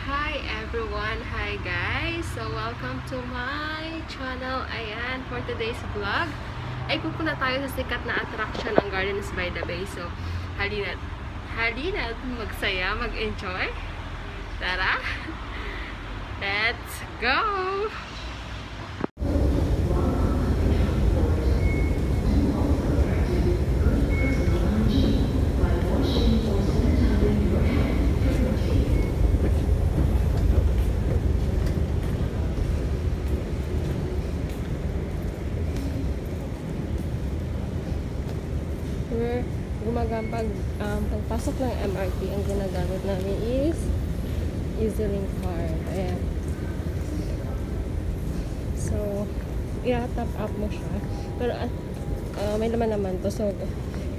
Hi everyone! Hi guys! So welcome to my channel. Ayan, for today's vlog ay pupunta tayo sa sikat na attraction ng Gardens by the Bay. So, halina magsaya, mag-enjoy. Tara! Let's go! Pagpasok ng MRT, ang ginagamit namin is EasyLink card. Ayan. So, i-top up mo siya. Pero may laman naman to. So,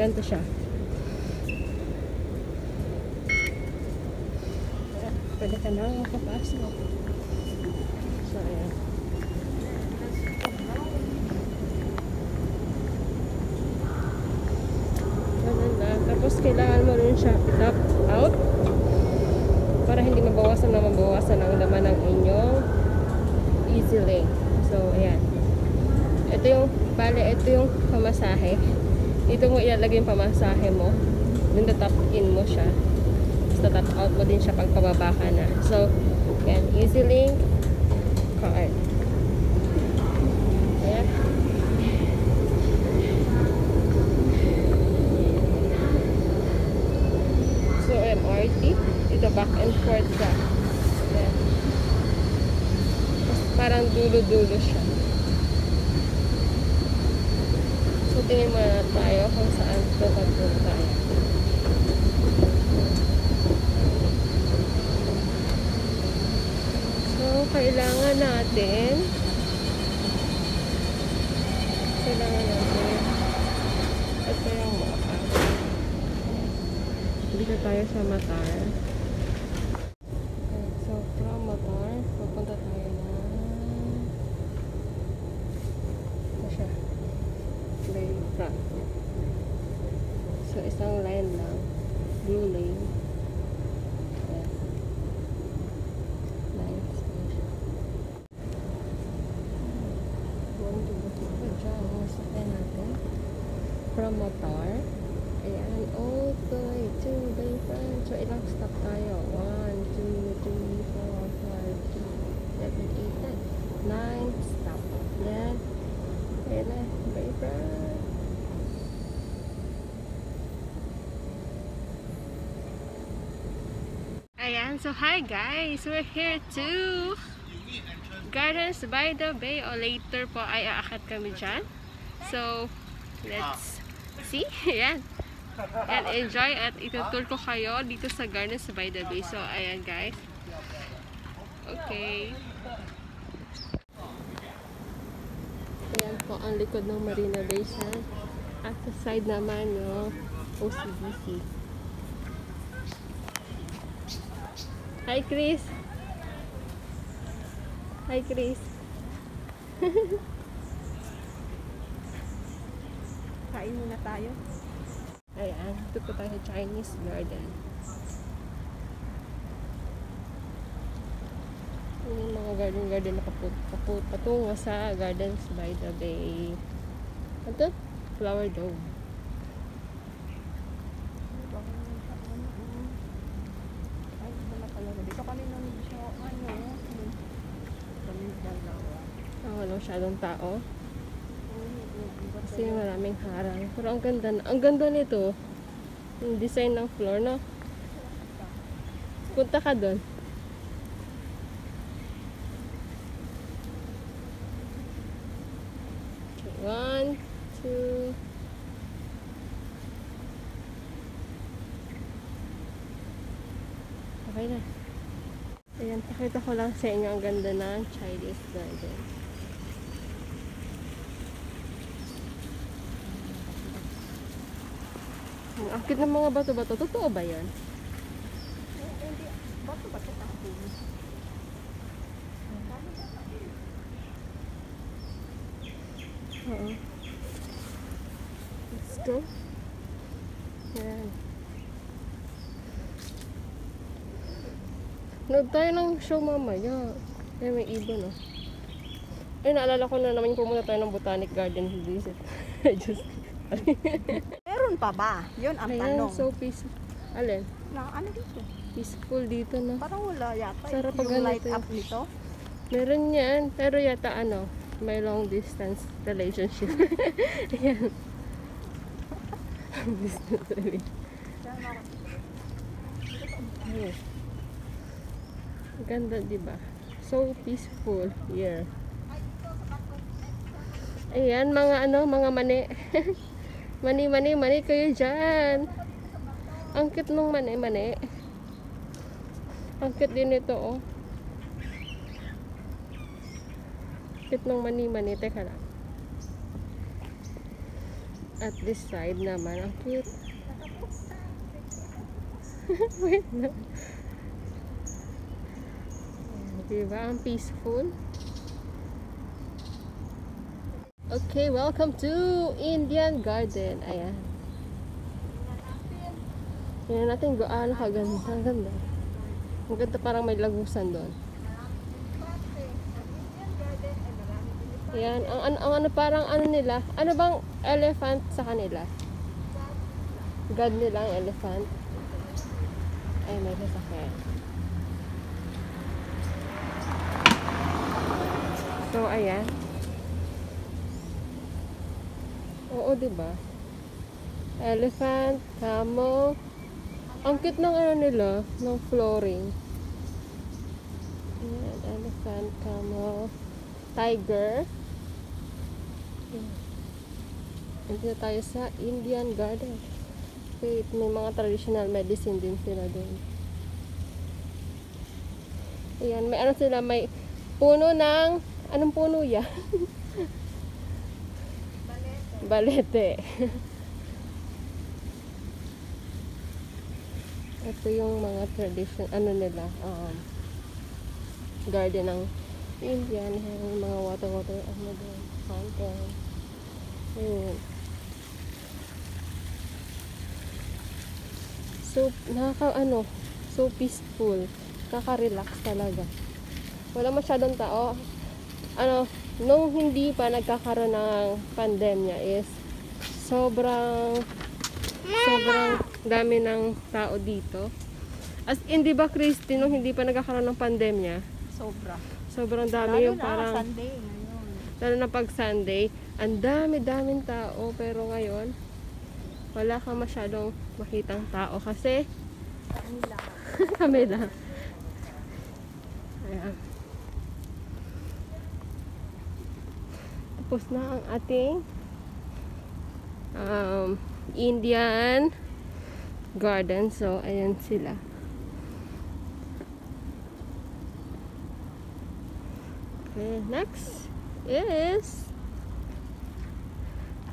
ganito siya. Ayan. Pwede ka na makapasok. So, ayan. Tapos kailangan mo rin siya top out para hindi mabawasan ang laman ng inyong EasyLink. So, ayan. Ito yung pamasahe. Dito mo ilalagay yung pamasahe mo. Then top in mo siya. Tapos top out mo din siya pag pababa ka na. So, ayan. EasyLink card. Ayan. MRT, ito back and forth ka. Ayan. Parang dulo-dulo siya. So, tingin muna tayo kung saan ito papunta. So, kailangan natin ito yung mapa. Dito tayo sa Matar. Okay, so from Matar, pupunta tayo na ito siya, Bayfront. So isang line lang, blue lane. Ayan. Line station. Buwan to ba dyan? Masakyan natin from Matar. Ayan, all the way to Bayfront. So, ilang stop tayo? 1, 2, 3, 4, 5, 6, 7, 8, 9 stop. Then, ayan na, Bayfront. Ayan, so hi guys! We're here to Gardens by the Bay. O later po ay aakyat kami dyan. So, let's see. Ayan. And enjoy at itutur ko kayo dito sa Gardens by the Bay. So, ayan guys. Okay. Ayan po ang likod ng Marina Bay Sands. At sa side naman yung OCBC. Hi Chris! Hi Chris! Kain muna tayo. Ayan, ito po tayo sa Chinese Garden. Yung mga garden na patungo sa Gardens by the Bay. Ito? Flower Dome. Wala masyadong tao. Kasi maraming harang. Pero ang ganda na. Ang ganda nito. Yung design ng floor, no? Punta ka doon. Okay, 1, 2. Okay na. Ayan, pakita ko lang sa inyo ang ganda ng Chinese Garden. Ang akit ng mga bato-bato. Totoo ba yan? Hindi. Bato-bato tapos. Oo. Let's go. Yan. Nood tayo ng show mamaya. Ay, may ibon oh. Ay, naalala ko na naman pumunta tayo ng Botanic Garden visit. Just Meron pa ba? Yun ang ayan, tanong. so peaceful. Alin? Na, ano dito? Peaceful dito na. Parang wala yata. Sarap pag Yung light ganito. up nito. Meron yan. Pero yata ano, may long distance relationship. Ayan. Long distance relationship. Ay. Ganda, diba? So peaceful here. Ayan, mga ano, mga mani. Mani kayo dyan. Ang cute nung mani. Ang cute din ito, oh. Cute nung mani. Teka lang. At this side naman, ang cute. Wait na. Diba? Ang peaceful. Okay, welcome to Indian Garden. Ayan. Tingnan natin gaano kaganda. Ang ganda. Ang ganda, parang may lagusan doon. Ayan. Ang ano, parang ano nila. Ano bang elephant sa kanila? God nila ang elephant. Ay, may sasakyan. So, ayan. Oo, diba? Elephant, camel. Ang cute ng ano nila, ng flooring. Ayan, elephant, camel, tiger. Nandito tayo sa Indian Garden. Wait, may mga traditional medicine din sila doon. Ayan, may ano sila, may puno ng, anong puno yan? Balete. Ito yung mga tradition, ano nila, garden ng Indian, yung mga water, ano doon, fountain. Ayun. So, so peaceful. Kaka-relax talaga. Wala masyadong tao. Ano, nung hindi pa nagkakaroon ng pandemya is sobrang dami ng tao dito. As in, di ba, Christy, nung hindi pa nagkakaroon ng pandemya, sobrang dami. Lalo yung na parang Sunday ngayon. lalo na pag Sunday, ang daming tao, pero ngayon wala ka masyadong makitang tao kasi kami lang. Ayan. Tapos na ang ating Indian Garden. So, ayan sila. Okay, next is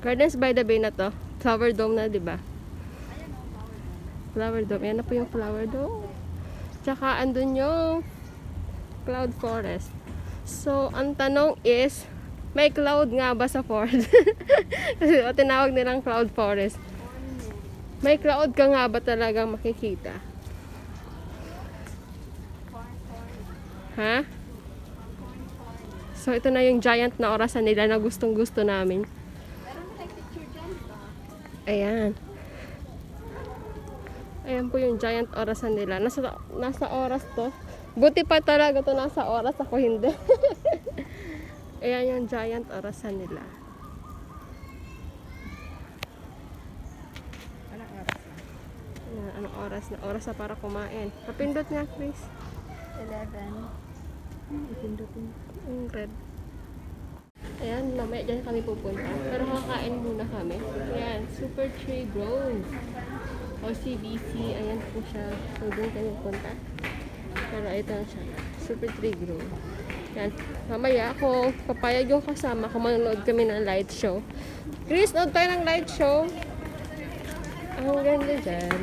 Gardens by the Bay na to. Flower Dome na, di ba? Flower Dome. Ayan na po yung Flower Dome. Tsaka, andun yung Cloud Forest. So, ang tanong is, may cloud nga ba sa forest? Kasi tinawag nilang Cloud Forest. May cloud ka nga ba talagang makikita? Ha? So, ito na yung giant na orasan nila na gustong-gusto namin. Ayan. Ayan po yung giant orasan nila. Nasa oras to. Buti pa talaga to nasa oras. Ako hindi. Ayan yung giant orasan nila. Ayan, anong oras na? Oras na para kumain. Papindot nga, Chris. 11. Pindutin. Yung red. Ayan, mamaya dyan kami pupunta. Pero kakain muna kami. Ayan, Super Tree Grove. OCBC. Ayan po siya. So, doon kami pupunta. Pero ito na siya. Super Tree Grove. Ayan. Mamaya ako, papayag yung kasama kung manonood kami ng light show. Chris, nood tayo ng light show. Ang ganda dyan.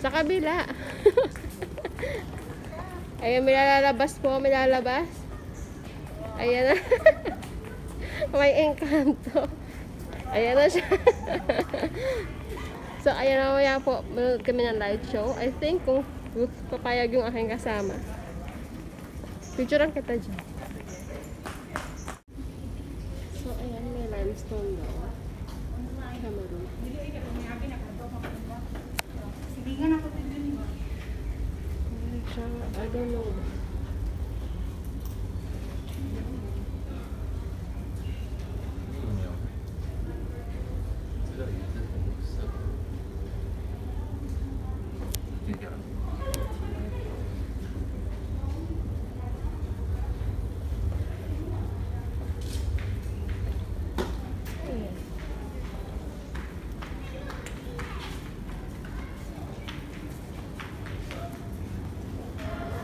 Sa kabila. Ayan, may lalabas po. May lalabas. Ayan na. May engkanto. Ayan na siya. So, ayan na maya po. Manood kami ng light show. I think kung Papayag yung aking kasama. Picturean kita dyan. So, ayan, may limestone daw. Cameroon. I don't know.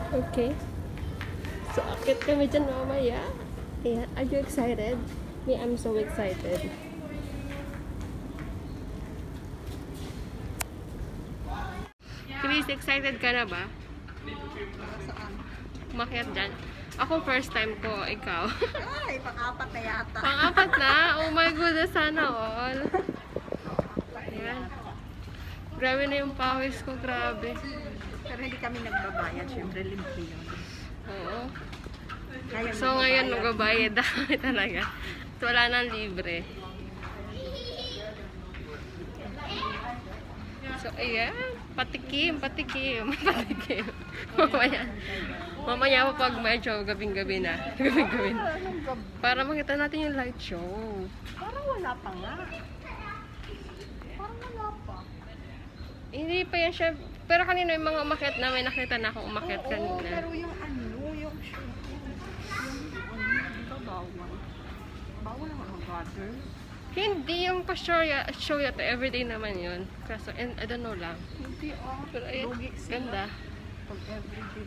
Okay. So, akit kami dyan mamaya. Ayan. Are you excited? Me, I'm so excited. Chris, excited ka na ba? Saan? Umakyat dyan. Ako first time ko. Ikaw? Ay, pang-apat na yata. Pang-apat na? Oh my goodness, sana all. Ayan. Grabe na yung pawis ko, grabe. Pero hindi kami nagbabayad. Siyempre, libre yun. Oo. Ngayon, So ngayon magbabayad na kami talaga. So, wala nang libre. So ayan, patikim. Mamaya pa pag medyo gabing-gabi na. Gabing-gabi na. Para makita natin yung light show. Parang wala pa nga. Parang wala pa. Hindi pa yan siya. Pero kanina yung mga umakyat na, may nakita na akong umakyat kanina. Pero yung yung show. Di ba bawal? Bawal naman mag-gather. Hindi yung pa-show yata. Everyday naman yun. Kaso, and I don't know lang. Hindi Pero ayun, Lugi sila. ganda. Pag everyday.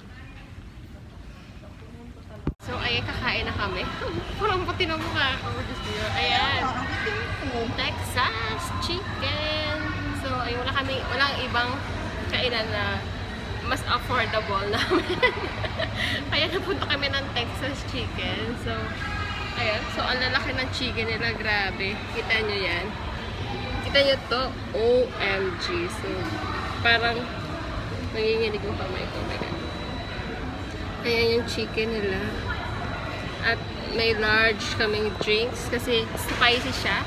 So, ayan, kakain na kami. Parang puti na mukha. Oh, Diyos ko. Ayan. Parang itim ko. Texas chicken. So, ayun, walang ibang kainan na mas affordable namin. Kaya napunta kami ng Texas chicken. So, ayan. So, ang lalaki ng chicken nila. Grabe. Kita nyo yan. Kita nyo to. OMG. So, parang nanginginig yung kamay ko. Ayan yung chicken nila. At may large kaming drinks kasi spicy siya.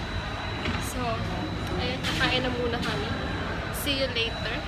So, ayan, kakain na muna kami. See you later.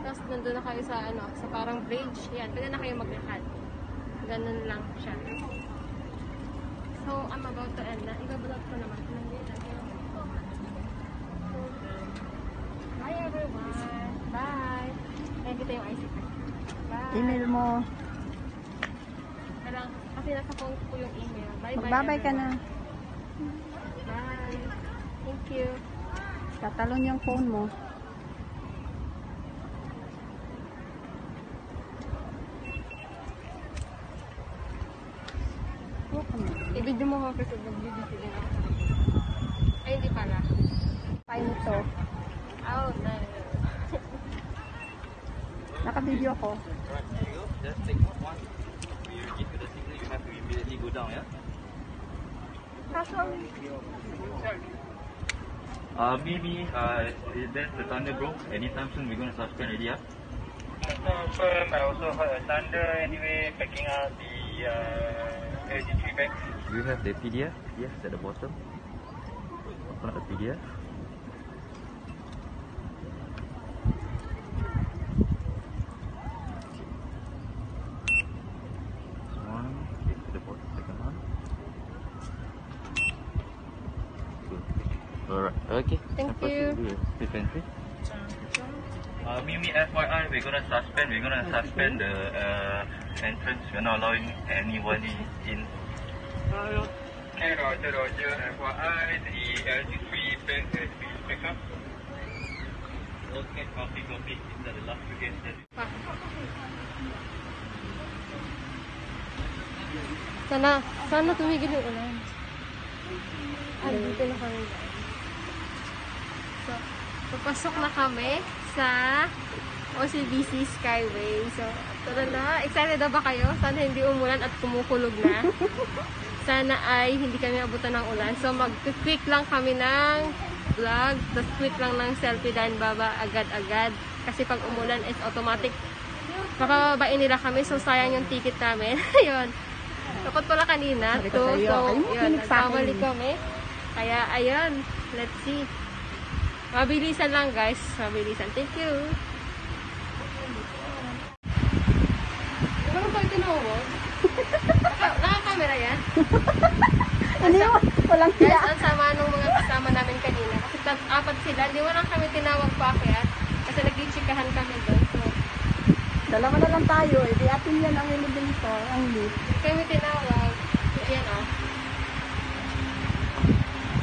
Tapos nandun na kayo sa sa parang bridge. Yan, pwede na kayo maglakad. Ganun lang siya. So, I'm about to end na. Ibabalot ko naman. Bye everyone! Bye! Ayan, dito yung IC ko. Bye! Email mo. Kailangan, kasi nasa phone ko yung email. Bye-bye Magbabay ka na. Bye! Thank you! Tatalon yung phone mo. I-video mo ko kasi mag-video din ako. Ay, hindi pala. Fine to. Oh, nice. Naka-video ko. Just take one. We will give you the signal. You have to immediately go down, yeah? Maybe there's the thunder, bro. Anytime soon we're going to suspend already, yeah? Confirm. I also heard thunder anyway, packing up the LG3 bags. Do you have the PDF? Yes, at the bottom. Open up the PDF. One, okay, to the bottom, second one. Good. Alright, okay. Thank you. Please entry. Mimi, FYI, we're gonna suspend the entrance. We're not allowing anybody in. Okay, Roger. FYI, the LG3 bag has been picked up. Okay, coffee. Is that the last location? Sana tumigil yung ulan. Dito na kami. So, papasok na kami sa OCBC Skyway. So, tara na. Excited na ba kayo? Sana hindi umulan at kumukulog na. Sana ay hindi kami abutan ng ulan. So, mag-quick lang kami ng vlog. Tapos quick lang ng selfie dahil baba agad-agad. Kasi pag umulan is automatic. Papababain nila kami. So, sayang yung ticket namin. Ayun. Takot pala kanina. So, yun. Nagpabalik kami. Kaya, ayun. Let's see. Mabilisan lang, guys. Mabilisan. Thank you. Ano ba ito na-award? Naka-camera yan? Hindi mo, walang Guys, kaya. ang sama nung mga kasama namin kanina. Kasi apat sila. Hindi mo lang kami tinawag pa kaya. Kasi nag-chikahan kami doon. So, Dalawa na lang tayo. Di atin yan ang elevator, ang lift. hindi kami tinawag. Yan o.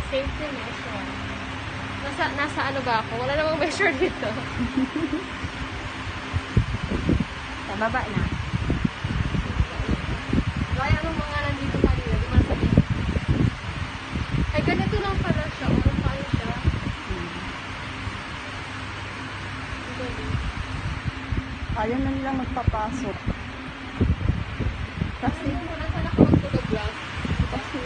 Safety measure. Nasa ano ba ako? Wala namang measure dito. Sa baba na. Gaya nung mga nandito kanina. Di ba sabihin? Ay, ganito lang pala siya. Ano kaya siya? Ayaw na nilang magpapasok. Kasi, Nasa nakapagtulog lang. kasi,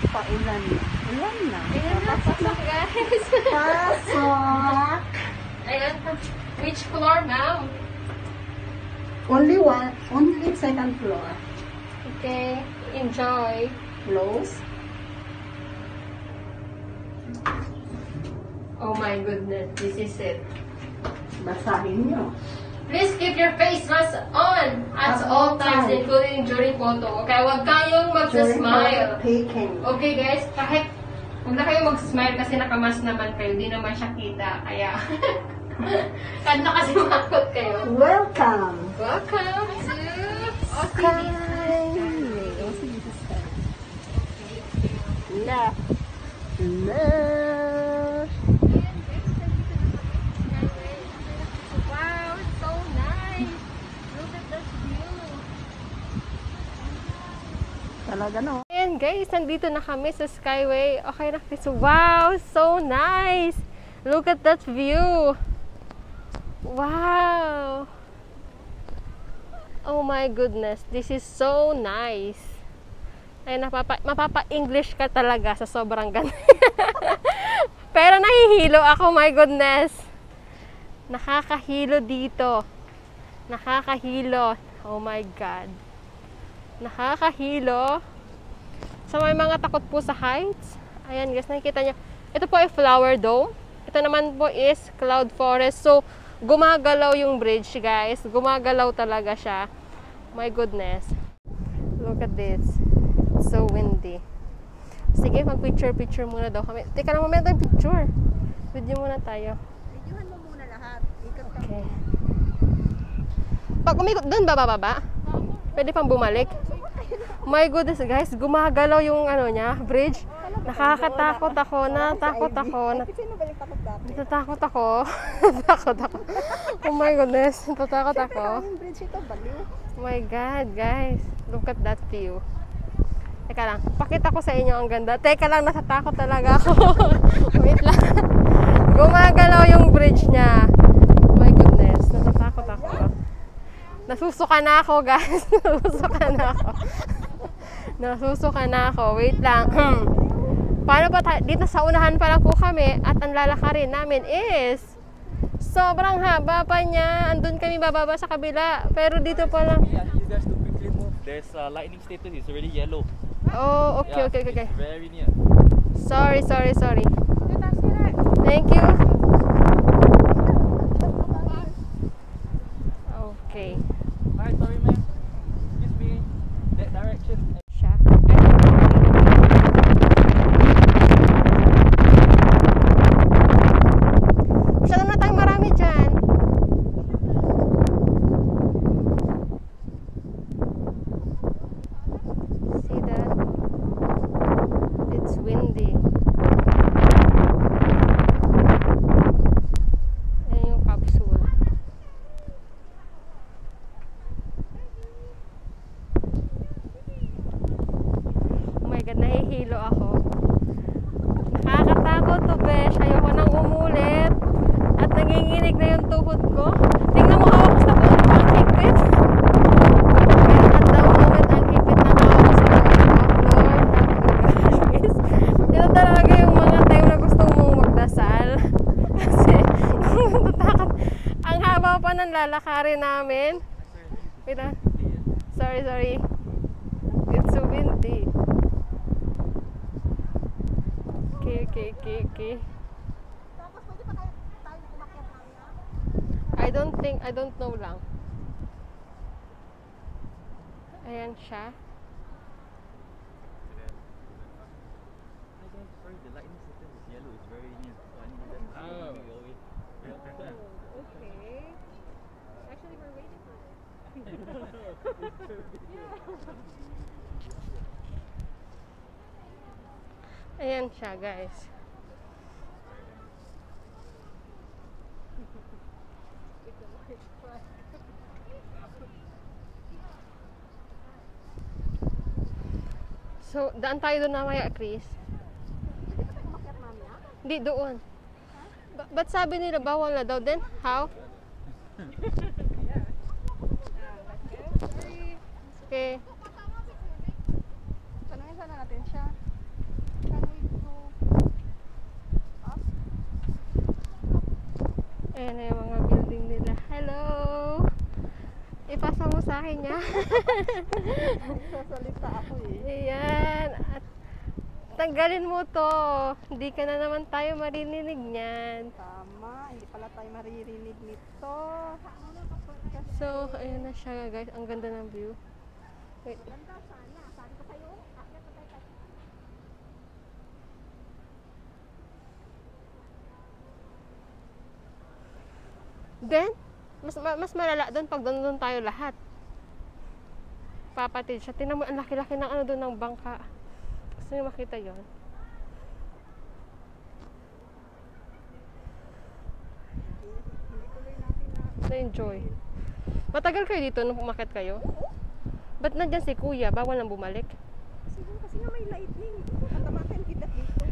paulan na. Ulan na. Ayan na, pasok guys. Pasok! Ayan, which floor, ma'am? Only second floor. Okay, enjoy. Close. Oh my goodness, this is it. Basahin nyo. Please keep your face mask on at all times, including during photo. Okay, huwag kayong mag-smile. Taking. Okay guys, kahit huwag na kayong mag-smile kasi nakamask naman kayo, di naman siya kita. Kaya, kahit na kasi makot kayo. Welcome. Welcome to OCBC Sky. Left. Left. Wow, it's so nice. Look at this view. Talaga no. Ayan guys, nandito na kami sa Skyway. Okay na guys. Wow, so nice. Look at that view. Wow. Oh my goodness, this is so nice. Ay, mapapa-English ka talaga sa sobrang ganda. Pero nahihilo ako, my goodness. Nakakahilo dito. Nakakahilo. Oh my God. Nakakahilo. So, may mga takot po sa heights. Ayan guys, nakikita nyo. Ito po ay flower dome. Ito naman po is cloud forest. So, gumagalaw yung bridge, guys. Gumagalaw talaga siya. My goodness. Look at this. It's so windy. Sige, mag-picture muna daw kami. Teka lang, mamaya tayo picture. Video muna tayo. Videohan mo muna lahat. Ikot ka. Okay. Pag umikot, doon ba bababa? Pwede pang bumalik? My goodness, guys. Gumagalaw yung ano niya, bridge. Nakakatakot ako. Natakot ako. Sino ba yung takot dati? Natatakot ako. Natatakot ako. Oh my goodness. Natatakot ako. Yung bridge ito, baliw. Oh my God, guys. Look at that view. Teka lang. Pakita ko sa inyo ang ganda. Teka lang, natatakot talaga ako. Wait lang. Gumagalaw yung bridge niya. Oh my goodness. Natatakot ako. Nasusuka na ako, guys. Nasusuka na ako. Nasusuka na ako. Wait lang. Paano ba tayo? Dito sa unahan pa lang po kami at ang lalakarin namin is sobrang haba pa niya. Andun kami bababa sa kabila. Pero dito pa lang. Yeah, you guys to quickly move. There's lightning status. It's already yellow. Oh, okay, okay. It's very near. Sorry. Thank you. Okay. Hi, sorry, ma'am. Excuse me. That direction. Siya. Masyado na tayong marami dyan. See that? It's windy. nahihilo ako. Nakakatakot to, besh. Ayoko nang umulit. At nanginginig na yung tuhod ko. Tingnan mo, hawak ko sa buhok ko. Ang higpit. At the moment, ang higpit na hawak ko sa buhok ko. Lord, guys. Ito talaga yung mga time na gusto mong magdasal. Kasi, ang haba pa ng lalakarin namin. Wait lang. Sorry. It's so windy. Okay. I don't know lang. Ayan siya. The lightning system is yellow. It's very near. Okay. Actually, we're waiting for it. Ayan siya, guys. So, daan tayo doon mamaya, Chris. Hindi, doon. Ba't sabi nila bawal na daw din? How? Okay. Tanungin sana natin siya. Can we go up? Ayan na yung mga building nila. Hello! Ipasa mo sa akin niya. Sasalita ako eh. Ayan. At tanggalin mo to. Hindi ka na naman tayo maririnig niyan. Tama, hindi pala tayo maririnig nito. So, ayan na siya, guys. Ang ganda ng view. Wait. Then, mas malala doon pag doon tayo lahat. Papatid siya. Tingnan mo, ang laki-laki ng ano doon ng bangka. Gusto niyo makita yon? Na-enjoy. Matagal kayo dito nung umakyat kayo? Ba't nandyan si Kuya? Bawal nang bumalik? Siguro kasi nga may lightning. Katamakan kita dito.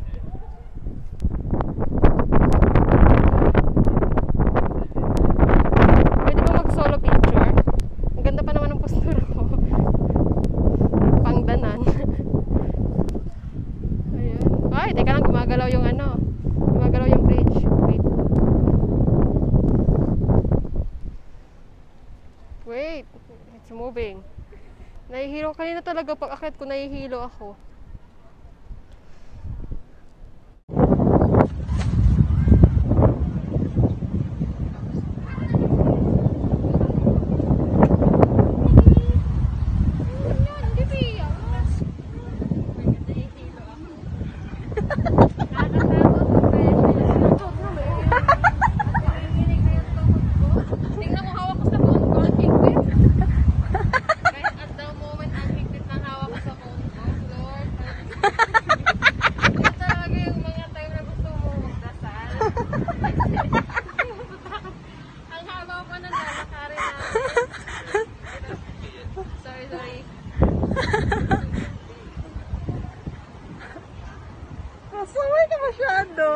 Pwede ba mag-solo picture? Ang ganda pa naman ng postura ko. Pangdanan. Ayan. Ay, teka lang, gumagalaw yung ano. Gumagalaw yung bridge. Wait. It's moving. Nahihilo. Kanina talaga pag akyat ko, nahihilo ako. Masaway ka masyado.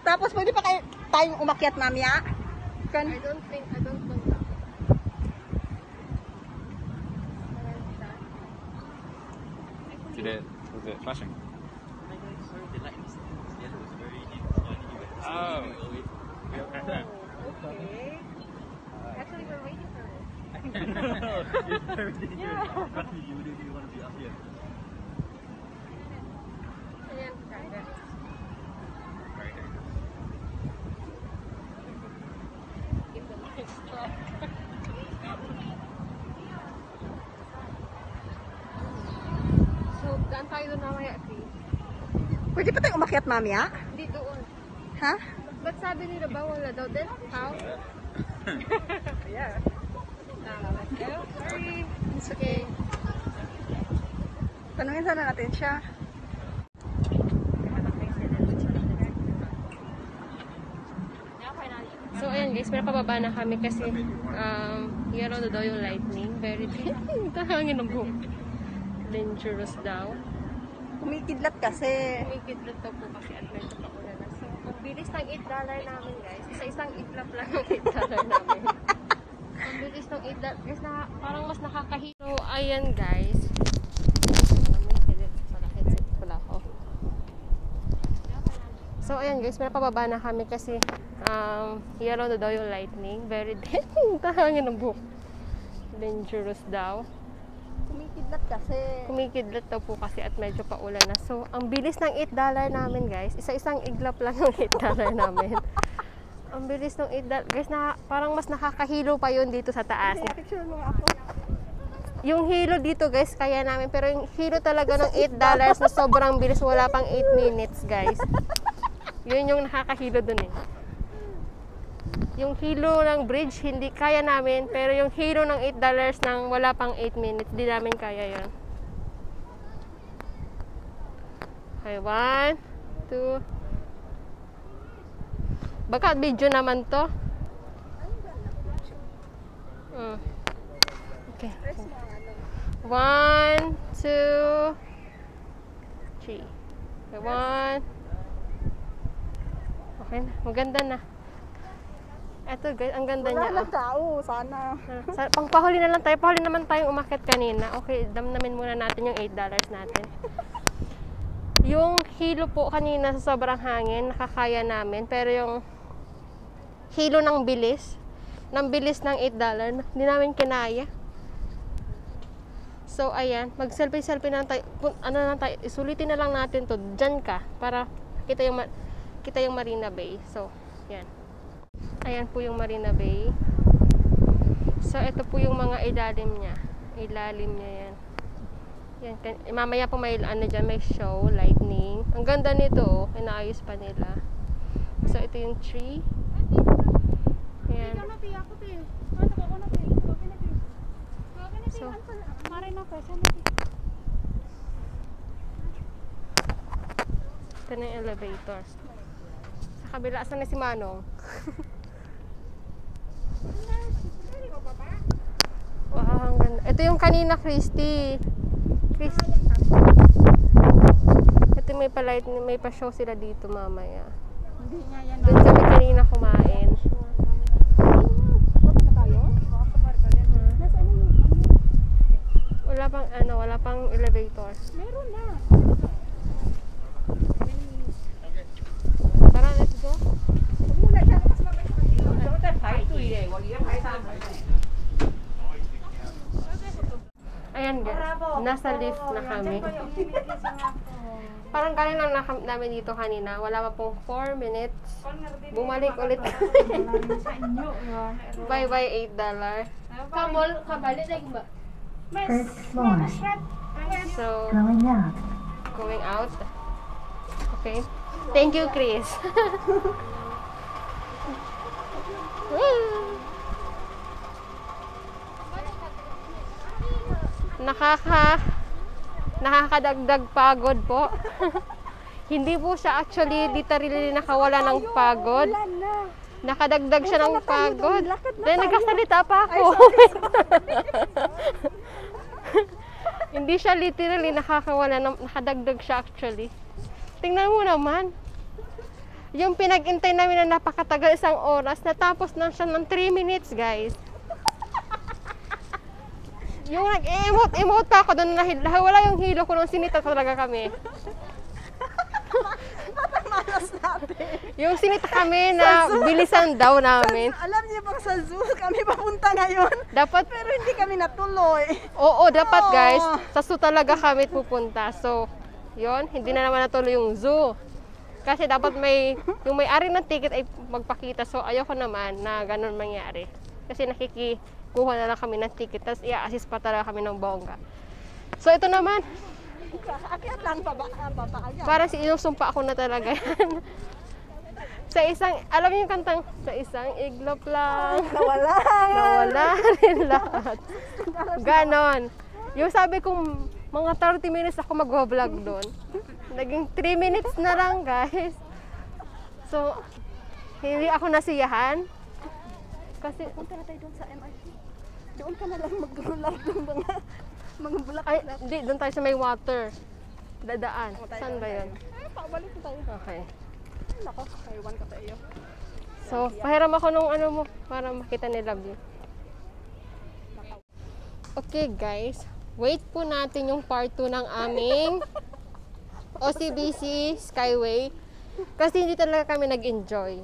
Tapos pwede pa tayong umakyat mamaya? I don't think that. Was it flashing? The lightning system is yellow. It's very near. Oh. Okay. Actually, we're waiting for it. It's very dangerous. Trust me, you really want to be up here. Ayan, kaya. Very dangerous. So, daan tayo doon mamaya, Chris. Pwede pa tayong umakyat mamaya? Hindi doon. Ha? Ba't sabi nila bawal na daw din? How? Yeah. Let's go. Sorry. It's okay. Tanungin sana natin siya. So, ayan guys, pero pababa na kami kasi yellow na daw yung lightning. Very tahangin ng buhok. Dangerous daw. Kumikidlat kasi. Kumikidlat daw po kasi at medyo paulan na. So, ang bilis ng $8 namin guys. Isa-isang itlap lang ng $8 namin. Ang bilis ng $8. Guys, parang mas nakakahilo. So, ayan guys. Headset pala ako. So, ayan guys, may pababa na kami kasi yellow na daw yung lightning. Very tahangin ng buhok. Dangerous daw. Kumikidlat kasi. Kumikidlat daw po kasi at medyo paulan na. So, ang bilis ng $8 namin guys. Isa-isang iglap lang ng $8 namin. Ang bilis ng $8. Guys, parang mas nakakahilo pa yun dito sa taas. Kaya picture mo ako. Yung hilo dito guys, kaya namin. Pero yung hilo talaga ng $8 na sobrang bilis. Wala pang 8 minutes guys. Yun yung nakakahilo dun eh. Yung hilo ng bridge, hindi kaya namin. Pero yung hilo ng $8 nang wala pang 8 minutes, di namin kaya yun. Okay, 1, 2. Baka video naman to. Okay. 1, 2, 3. Okay, 1. Okay na, maganda na. Eto guys, ang ganda niya. Wala lang tao, sana. Pangpahuli na lang tayo. Pahuli naman tayong umakyat kanina. Okay, damnamin muna natin yung $8 natin. Yung hilo po kanina sa sobrang hangin, nakakaya namin. Pero yung hilo ng bilis ng $8, hindi namin kinaya. So, ayan. Mag-selfie-selfie na lang tayo. Isulitin na lang natin to. Diyan ka. Para kita yung Marina Bay. So, yan. Ayan po yung Marina Bay. So, ito po yung mga ilalim niya. Ilalim niya yan. Yan. Mamaya po may, may show, lightning. Ang ganda nito, oh. Inaayos pa nila. So, ito yung tree. Ayan. So, ito na yung elevator. Sa kabila, saan na si Manong? Wow, ang ganda. Ito yung kanina, Christy. Ito may pa-show sila dito mamaya. Doon kami kanina kumain. Wala pang elevator. Meron na. Tara, let's go. Muna siya. Ayan guys, nasa lift na kami. Parang galing lang namin dito kanina. Wala pa pong 4 minutes. Bumalik ulit kami. Bye-bye $8. Kamol, kabalik na ba? First floor. So, Going up. going out. Okay. Thank you, Chris. Nakakadagdag pagod po. Hindi po siya actually literally nakawala ng pagod. Nakadagdag siya ng pagod. Dahil nagkasalita pa ako. Hindi siya literally nakadagdag siya actually. Tingnan mo naman. Yung pinag-intay namin na napakatagal 1 oras, natapos na siya ng 3 minutes, guys. Yung nag-emote pa ako doon, wala yung hilo ko nung sinita talaga kami. Malas natin. Yung sinita kami na bilisan daw namin. Alam niyo bang sa zoo kami papunta ngayon? Dapat, Pero hindi kami natuloy. oo, dapat guys, sa zoo talaga kami pupunta. So, yon, hindi na naman natuloy yung zoo. Kasi dapat yung may-ari ng ticket ay magpakita. So, ayoko naman na ganun mangyari. Kasi nakikikuha na lang kami ng ticket, tapos i-assist pa talaga kami ng bongga. So, ito naman. Akyat lang pa ba? Parang inusumpa ako na talaga yan. Sa isang, alam niyo yung kantang, sa isang iglap lang. Nawala rin lahat. Ganon. Yung sabi kong mga 30 minutes ako mag-vlog doon. Naging 3 minutes na lang, guys. So, hindi ako nasiyahan. Kasi, Punta na tayo doon sa MRT. Doon ka na lang mag-roll ng mga bulak. ay, hindi, doon tayo sa may water. Dadaan. Saan ba yun? Pabalik na tayo. Okay. Nako, kaiwan ka tayo. So, pahiram ako nung ano mo para makita nila view. Okay guys, wait po natin yung part 2 ng aming OCBC Skyway kasi hindi talaga kami nag-enjoy.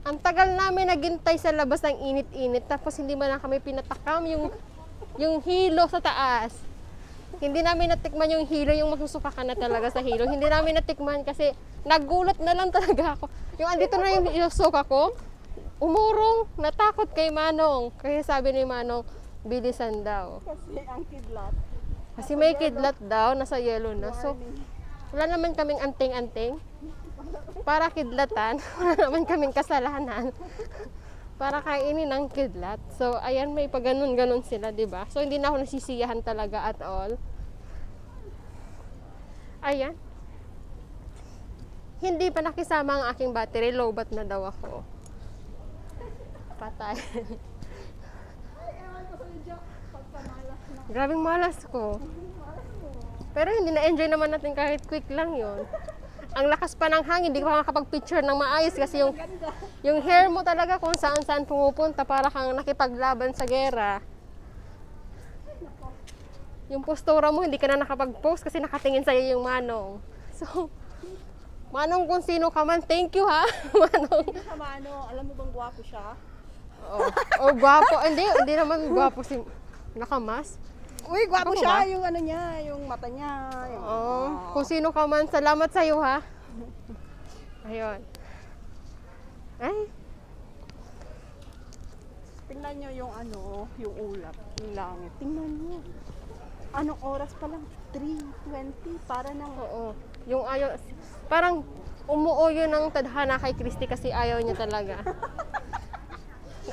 Ang tagal namin naghintay sa labas ng init-init tapos hindi man lang kami pinatakam yung hilo sa taas. Hindi namin natikman yung hilo, yung masusuka ka na talaga sa hilo. Hindi namin natikman kasi nagulat na lang talaga ako. Yung andito na yung suka ko, umurong, natakot kay Manong. Kaya sabi ni Manong, bilisan daw. Kasi ang kidlat. Kasi may kidlat daw, nasa yellow na. So, wala naman kaming anting-anting. Para kidlatan, wala naman kaming kasalanan. Para kainin ng kidlat. So, ayan, may pag-ganon-ganon sila, diba? So, hindi na ako nasisiyahan talaga at all. Ayan. Hindi pa nakisama ang aking battery. Lowbat na daw ako. Patay. Grabing malas ko. Pero hindi na-enjoy naman natin kahit quick lang yon. Ang lakas pa ng hangin, hindi ko makakapag-picture ng maayos kasi yung hair mo talaga kung saan-saan pumupunta para kang nakipaglaban sa gera. Yung postura mo, hindi ka na nakapag-post kasi nakatingin sa'yo yung Manong. So, Manong kung sino ka man, thank you ha, Manong. Hindi sa Mano, alam mo bang gwapo siya? Oh, gwapo. Hindi naman gwapo si nakamas. Uy, gwapo Ako siya, ba? yung ano niya, yung mata niya. Yung, Kung sino ka man, salamat sa'yo ha. Ayun. Ay, tingnan nyo yung ano, yung ulap, yung langit. Tingnan nyo. Anong oras pa lang? 3:20 para nang... oo. Yung ayaw, parang umuuyo ng tadhana kay Christy kasi ayaw niya talaga.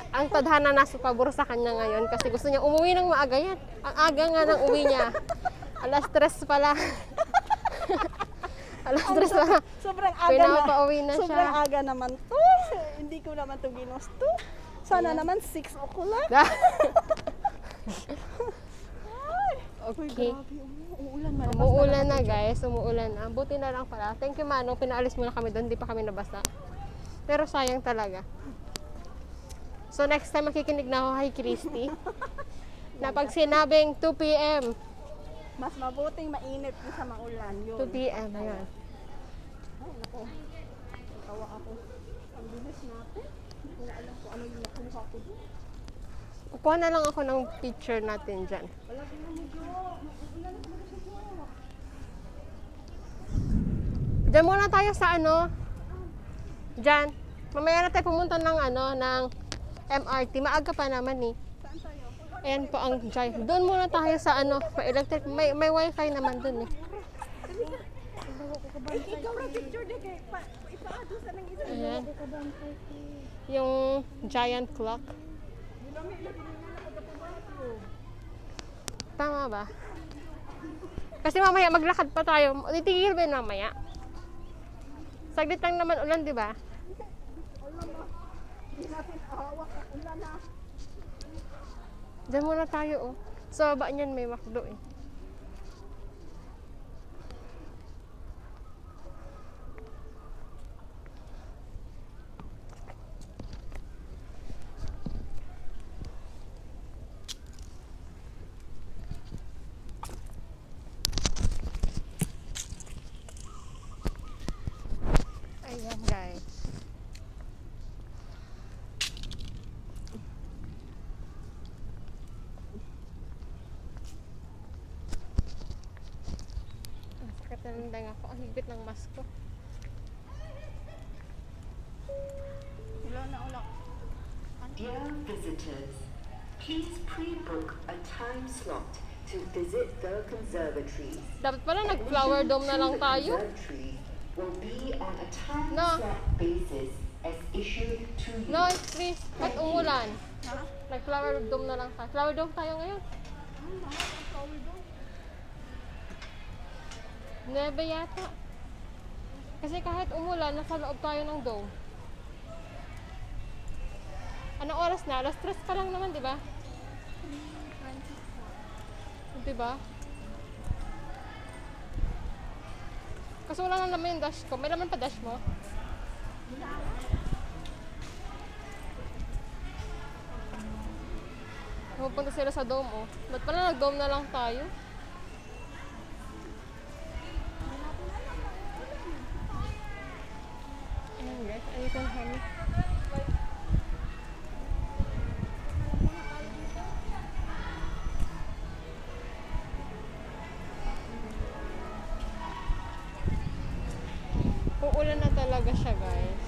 Ang tadhana nasa pabor sa kanya ngayon kasi gusto niya umuwi ng maaga yan. Ang aga nga ng uwi niya. Alas 3 pala. Alas 3 pala. Sobrang aga Pinapauwi na siya. Sobrang aga naman to. Hindi ko naman to ginusto. Sana naman 6 o'clock. Uy, Okay. grabe. Uulan man. Umuulan na guys, umuulan na. Buti na lang pala. Thank you Manong, pinaalis muna kami doon, hindi pa kami nabasa. Pero sayang talaga. So next time makikinig na ako kay Christy. Na pag sinabing 2 p.m. Mas mabuting mainit kaysa maulan. 2 Yun. p.m. Ayun. Ay, nako. Tawa ako. Ang bilis natin. Hindi ko na alam kung ano yung nakuha ko doon. Kukuha na lang ako ng picture natin dyan. Wala din mo Jo. Uulan na talaga siya Jo. Diyan muna tayo sa ano. Diyan. Mamaya na tayo pumunta ng ano, ng MRT. Maaga pa naman eh. Saan tayo? Ayan po ang Jai. Doon muna tayo sa ano, electric. May wifi naman doon eh. Ikaw na picture din kay ipaado sa nang isa. Ayan. Yung giant clock. Tama ba? Kasi mamaya maglakad pa tayo. Titigil ba yun mamaya? Saglit lang naman ulan, di ba? Hindi natin hawak ang ulan na. Diyan muna tayo, oh. Sa baba niyan may McDo, eh. Ayan, guys. Sakit na nandang ako. Ang higpit ng mask ko. Ulan na ulan. Dear visitors, please pre-book a time slot to visit the conservatories. Dapat pala nag-flower dome na lang tayo. Conservatories will be on a time No. slot basis as issued to you. No, please. Ba't umulan? Nag-flower dome na lang tayo. Flower dome tayo ngayon. Nebe yata. Kasi kahit umulan, nasa loob tayo ng dome. Anong oras na? Alas 3 pa lang naman, di ba? Di ba? Kasi wala na naman yung dash ko. May laman pa dash mo? Pupunta sila sa dome, oh. Ba't pala nag-dome na lang tayo? Ayan guys, ayun kami. Uulan na talaga siya, guys.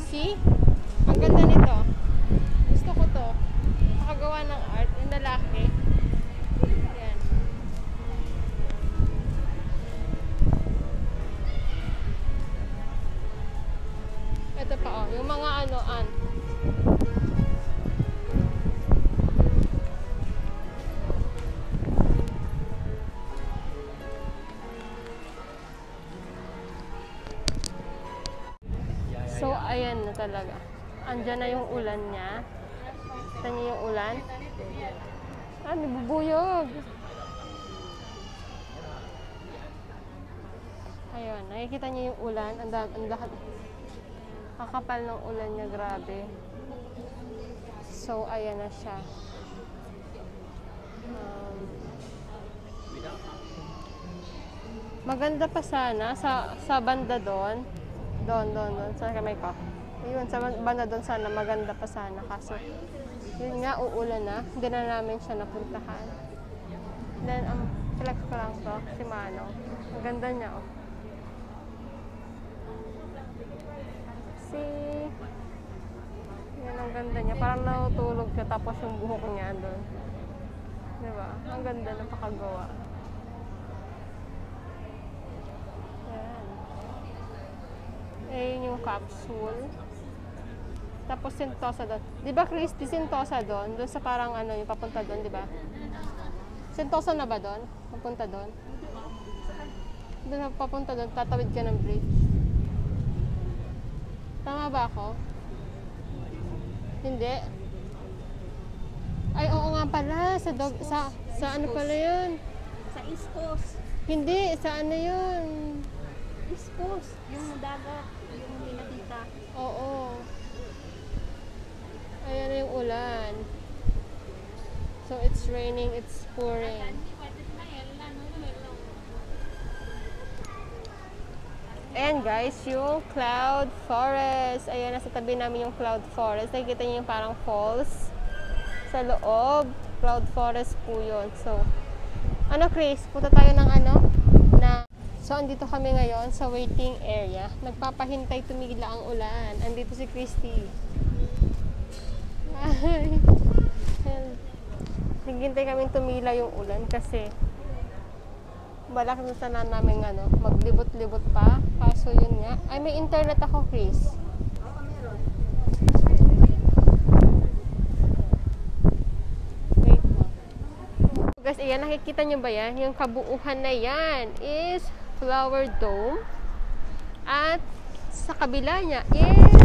See? Ang ganda nito. Gusto ko to. Nakagawa ng art. Yung lalaki. Yan. Ito pa, oh. Yung mga ano-an. So, ayan na talaga. Andyan na yung ulan niya. Kita niyo yung ulan? Ah, nabubuyog. Ayun, nakikita niyo yung ulan. Ang kakapal ng ulan niya, grabe. So, ayan na siya. Maganda pa sana sa banda doon. Doon. Sa kamay ko. Ayun, sa banda doon sana, maganda pa sana. Kaso, yun nga, uulan na. Hindi na namin siya napuntahan. Then, flex ko lang to, si Mano. Ang ganda niya, oh. See? Yan, ang ganda niya. Parang natutulog siya, tapos yung buhok niya doon. Diba? Ang ganda ng pakagawa. Ayun yung capsule. Tapos Sentosa doon. Di ba, Christy, Sentosa doon? Doon sa parang ano, yung papunta doon, di ba? Sentosa na ba doon? Papunta doon? Doon papunta doon, tatawid ka ng bridge. Tama ba ako? Hindi. Ay, oo nga pala. Sa ano pala yun? Sa East Coast. Hindi, sa ano yun? East Coast. Yung dagat. Yung hinatita. Oo. Ayan na yung ulan. So, it's raining, it's pouring. Ayan guys, yung Cloud Forest. Ayan, nasa tabi namin yung Cloud Forest. Nakikita niyo yung parang falls sa loob. Cloud Forest po yun. So, ano Chris? Punta tayo ng ano? So, andito kami ngayon sa waiting area. Nagpapahintay tumigil ang ulan. Andito si Christy. Ay. Naghintay kaming tumila yung ulan kasi balak na sana namin ano, maglibot-libot pa. Kaso yun nga. Ay, may internet ako, Chris. Wait lang. Guys, ayan, nakikita nyo ba yan? Yung kabuuhan na yan is Flower Dome. At sa kabila niya is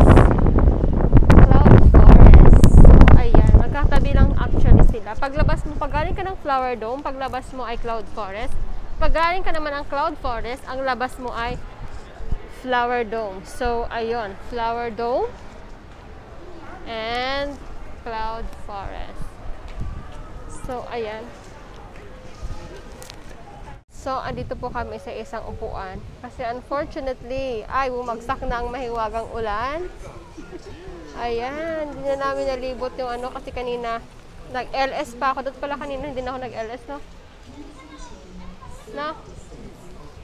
Cloud Forest. Ayan, magkatabi lang actually sila. Paglabas mo, pag galing ka ng Flower Dome, paglabas mo ay Cloud Forest. Pag galing ka naman ng Cloud Forest, ang labas mo ay Flower Dome. So, ayun, Flower Dome and Cloud Forest. So, ayan. So, andito po kami sa isang upuan. Kasi unfortunately, ay bumagsak na ang mahiwagang ulan. Ayan, hindi na namin nalibot yung ano kasi kanina nag-LS pa ako. Doon pala kanina, hindi na ako nag-LS, no? No?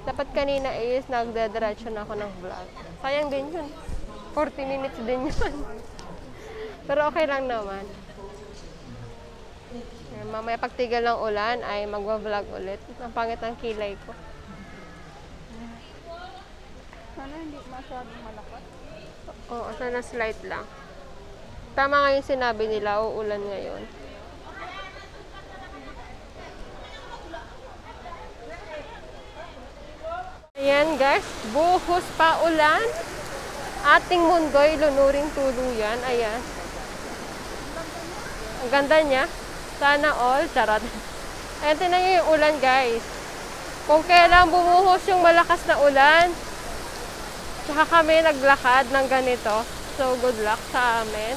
Dapat kanina is nagdediretso na ako ng vlog. Sayang din yun. 40 minutes din yun. Pero okay lang naman. Mamaya pagtigil ng ulan ay magwa-vlog ulit. Ang pangit ng kilay ko. Sana hindi masyadong malakas. Oo, sana slight lang. Tama nga yung sinabi nila, uulan ngayon. Ayan guys, buhos pa ulan. Ating mundo'y lunuring tuluyan. Ayan. Ang ganda niya. Sana all. Charot. Ayan, tinan nyo yung ulan guys. Kung kailan bumuhos yung malakas na ulan, tsaka kami naglakad ng ganito. So, good luck sa amin.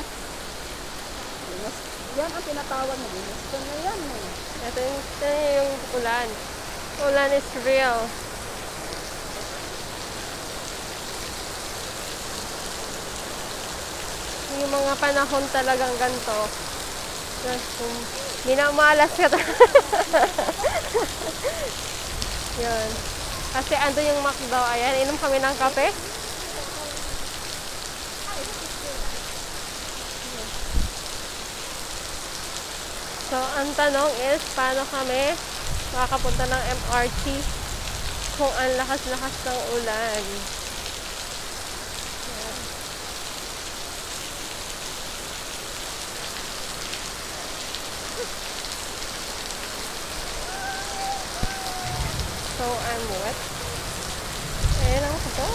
Yan ang tinatawag na gusto na yan eh. Ito yung ulan. Ulan is real. Yung mga panahon talagang ganito. Minamalas ka Yun. Kasi ando yung McDo. Ayan, inom kami ng kape. So, ang tanong is, paano kami makakapunta ng MRT kung ang lakas-lakas ng ulan? So, I'm wet. Ayan ang ito.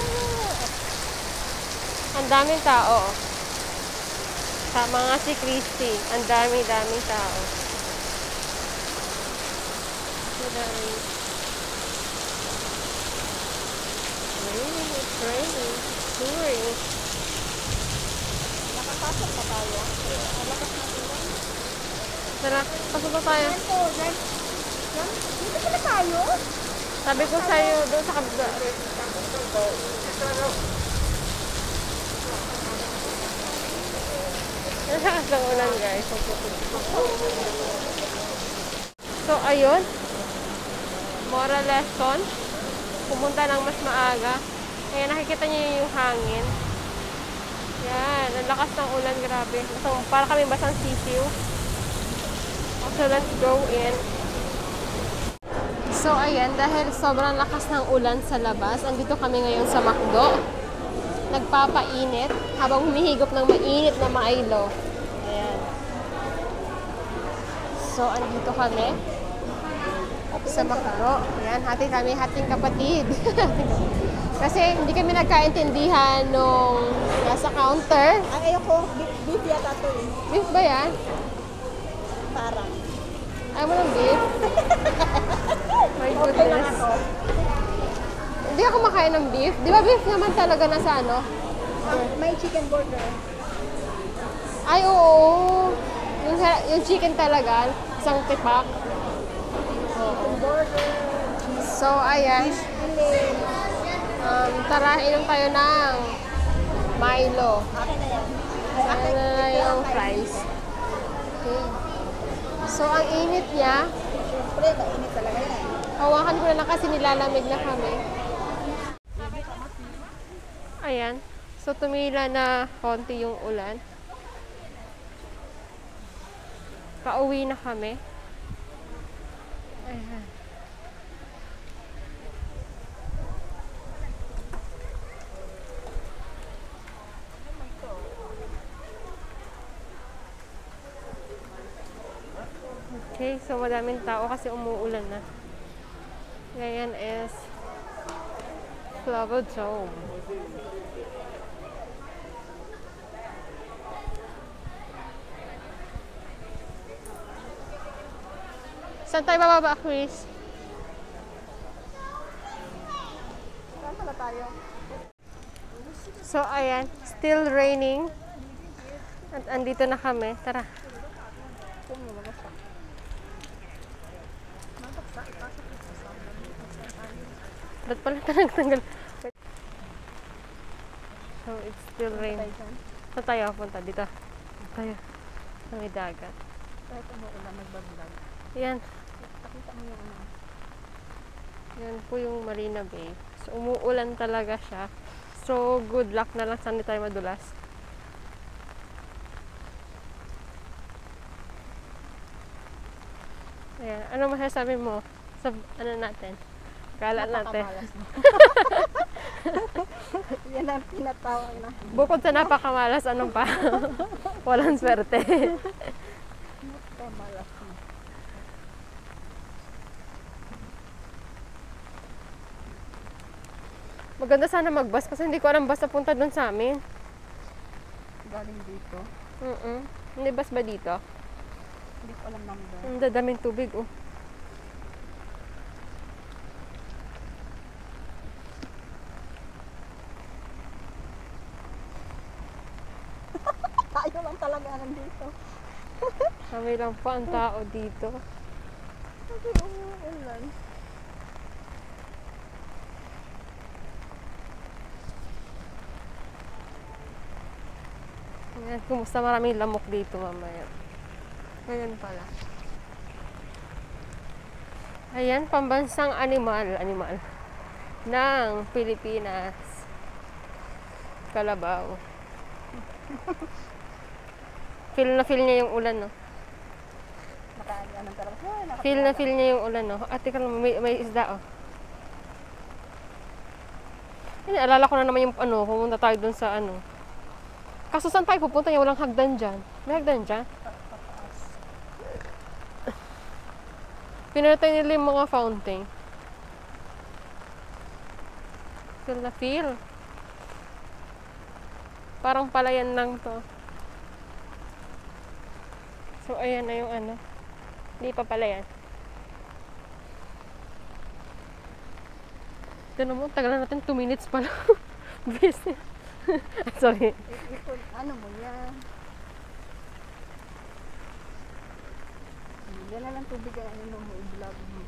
Ang daming tao. Sa mga si Christy, ang daming tao. Raining. It's raining. It's pouring. Nakapasok pa tayo. Malakas na ulan. Tara, pasok na tayo. Dito pala tayo? Sabi ko sa'yo, doon sa kabila. Lakas ng ulan, guys. So, ayun. Moral lesson. Pumunta lang mas maaga. Kaya nakikita niyo yung hangin. Yan. Ang lakas ng ulan. Grabe. So, para kami basang sisiw. So, let's go in. So, ayan. Dahil sobrang lakas ng ulan sa labas, andito kami ngayon sa McDo. Nagpapainit habang humihigop ng mainit na Milo. Ayan. So, andito kami sa McDo. Ayan, hati kami, hating kapatid. Kasi hindi kami nagkaintindihan nung nasa counter. Ang ayoko, beef yata to eh. Beef ba yan? Parang. Ayaw mo ng beef? My Okay lang goodness. ako. Hindi ako makain ng beef. Di ba beef naman talaga nasa ano? May chicken burger. Ay, oo. Yung chicken talaga, isang tipak. Chicken burger. So, ayan. Filet. Tara, inom tayo ng Milo. Akin na yan. Ayan na yung fries. Okay. So, ang init niya, Siyempre, mainit talaga yan. hawakan ko na lang kasi nilalamig na kami. Ayan. So, tumila na konti yung ulan. Pauwi na kami. Ayan. Okay, so madaming tao kasi umuulan na. Ngayon is Flower Dome. Saan tayo bababa, Chris? Saan pala tayo? So, ayan. Still raining. At andito na kami. Tara. Ba't pala tanggal? So, it's still raining. Saan tayo punta? Dito. Tayo. Sa may dagat. Kahit umuulan, nagbablog. Yan. Pakita mo yung ano. Yan po yung Marina Bay. So, umuulan talaga siya. So, good luck na lang. Saan di tayo madulas. Ayan. Ano masasabi mo sa ano natin? Kala natin. Napakamalas mo. Yan ang tinatawag na. Bukod sa napakamalas, anong pa? Walang swerte. Napakamalas mo. Maganda sana mag-bus kasi hindi ko alam bus na punta dun sa amin. Galing dito. Hindi bus ba dito? Hindi ko alam number. Ang dadaming tubig, oh. Tayo lang talaga nandito. Kami lang po ang tao dito. Kasi umuulan. Ayan, kumusta maraming lamok dito mamaya. Ayan pala. Ayan, pambansang animal ng Pilipinas. Kalabaw. Feel na feel niya yung ulan, no? Nakaano talaga. Feel na feel niya yung ulan, no? Ate ka naman, may isda, oh. Ay, alala ko na naman yung ano, pumunta tayo dun sa ano. Kaso saan tayo pupunta? Yung walang hagdan dyan. May hagdan dyan? Pinatay nila yung mga fountain. Feel na feel. Parang palayan lang to. So, ayan na yung ano. Hindi pa palayan. Ito naman, tagal na natin 2 minutes pa lang. Busy. Sorry. Ito, ano mo yan? Yan na lang tubig ang ano mo, i-vlog mo.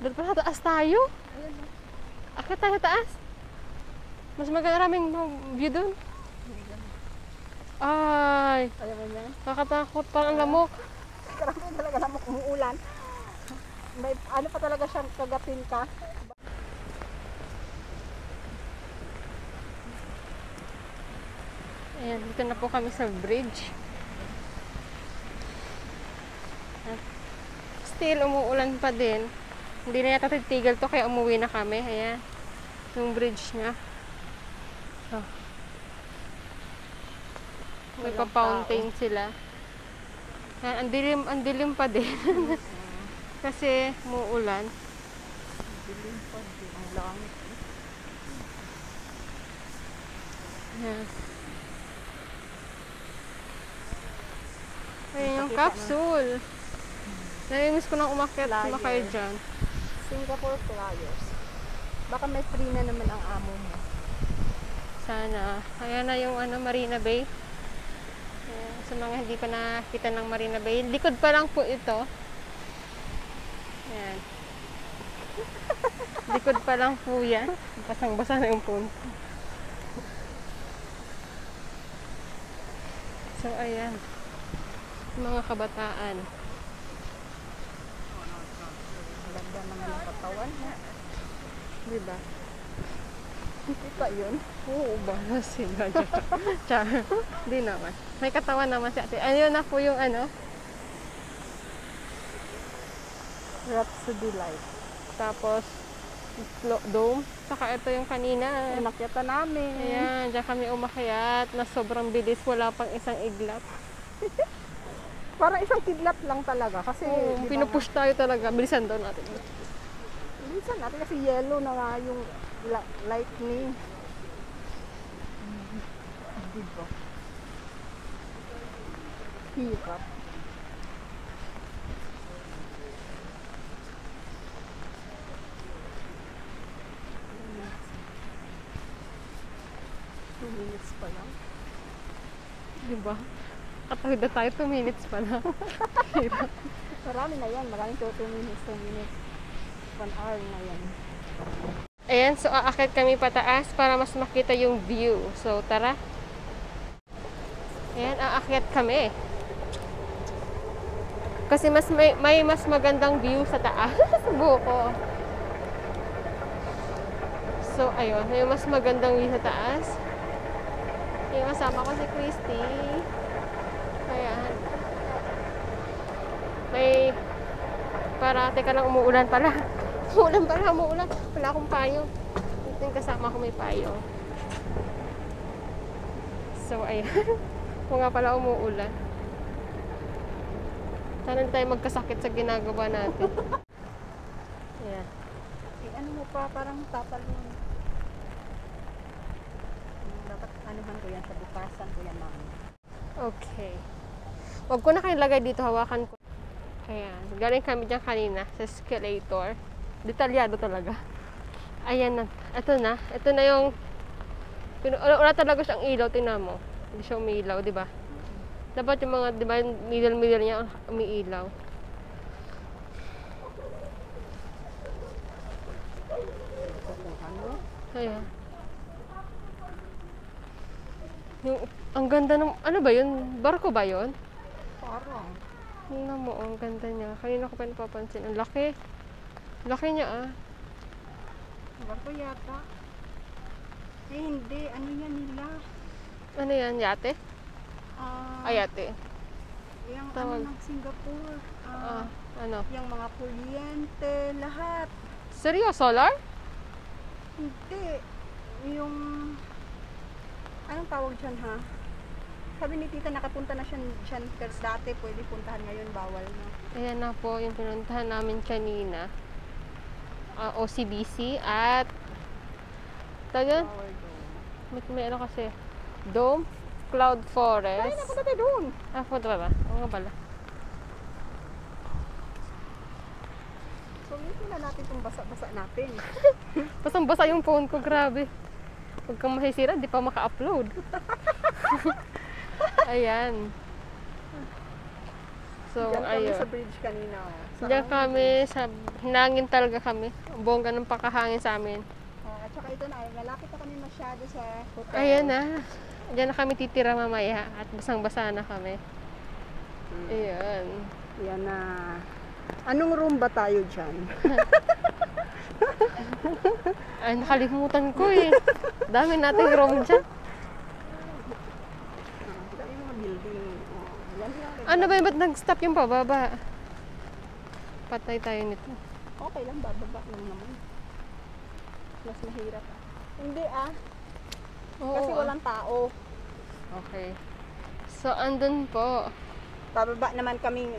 Doon pa sa taas tayo. Ayan o. Akit tayo taas. Mas maraming view doon. Ay, Ayan mo yan. nakatakot, parang lamok. Karami talaga namang umuulan. May ano pa talaga siyang kagatin ka. Ayan, dito na po kami sa bridge. Still, umuulan pa din. Hindi na yata titigil to, kaya umuwi na kami. Ayan, yung bridge niya. Oh. May pa-fountain sila. Ayan, ang dilim pa din. Kasi umuulan. Dilim pa din ang langit. Ayan. Ayan yung capsule. Namimiss ko nang umakyat, sumakay dyan. Singapore Flyers. Baka may free na naman ang amo mo. Sana. Ayan na yung ano, Marina Bay. Ayan, sa mga hindi pa nakita ng Marina Bay. Likod pa lang po ito. Ayan. Likod pa lang po yan. Basang-basa na yung punto. So, ayan. Mga kabataan. Ganda naman ang katawan mo. Diba? Kita yun. Oo, bala sila. Char. Hindi naman. May katawan naman si ate. Ayun na po yung ano. Rhapsody Light. Tapos, dome. Saka ito yung kanina. Inakyatan namin. Ayan, dyan kami umakyat na sobrang bilis. Wala pang isang iglap. Parang isang kidlat lang talaga. Kasi, Oo, di ba pinupush tayo talaga. Bilisan daw natin. minsan natin kasi yellow na nga yung lightning. Diba? Hirap. Minutes pa lang. Diba? Katawid na tayo 2 minutes pa lang. Hirap. Marami na yan. Maraming 2 minutes, 2 minutes. 1 hour na yan. Ayan, so aakit kami pataas para mas makita yung view. So, tara. Ayan, aakyat kami. Kasi may mas magandang view sa taas. Buko. So, ayun. May mas magandang view sa taas. Yung kasama ko si Christy. Ayan. May teka lang, umuulan pala. Umuulan. Wala akong payong. Ito yung kasama ko may payong. So, ayan. Kung nga pala umuulan. Sana tayo magkasakit sa ginagawa natin. Ayan. Ano mo pa, parang tatalon. Dapat anuhan ko yan, sa bukasan ko yan, mami. Okay. Huwag ko na kayo lagay dito, hawakan ko. Ayan. Galing kami dyan kanina sa escalator. Detalyado talaga. Ayan na. Ito na. Ito na yung Pero wala talaga siyang ilaw, tingnan mo. Hindi siya umiilaw, di ba? Dapat yung mga, di ba, middle niya umiilaw. Ayan. Yung, ang ganda ng, ano ba yun? Barko ba yun? Parang. Tingnan mo, ang ganda niya. Kanina ko pa napapansin. Ang laki. Laki niya ah. Barko yata. Eh, hindi. Ano yan nila? Ano yan? Yate? Ay, yate. Yung Tawag. ano ng Singapore. Ano? Yung mga kuryente, lahat. Seryoso, solar? Hindi. Yung... Anong tawag dyan, ha? Sabi ni tita, nakapunta na siya kasi dati pwede puntahan, ngayon bawal na. Ayan na po yung pinuntahan namin kanina. OCBC at taga Bawal doon. may ano kasi Dome Cloud Ay, Forest. napunta tayo doon. Punta ba ba? Oo nga pala. So, ito na natin itong basa-basa natin. Basang-basa yung phone ko, grabe. Huwag kang masisira, di pa maka-upload. Ayan. So, Diyan kami ayun. sa bridge kanina. Oh. Diyan kami, hinangin talaga kami. Ang bongga ng pakahangin sa amin. At saka ito na, malapit na kami masyado sa hotel. Ayan na. Diyan na kami titira mamaya at basang-basa na kami. Ayan. Yan na. Anong room ba tayo dyan? Ay, nakalimutan ko eh. Dami nating room dyan. Dami mga building. Oh, yan lang. Ano ba yun? Ba't nag-stop yung pababa? Patay tayo nito. Okay lang, bababa lang naman. Mas mahirap. Hindi ah. Oo, Kasi walang tao. Okay. So, andun po. Bababa naman kami.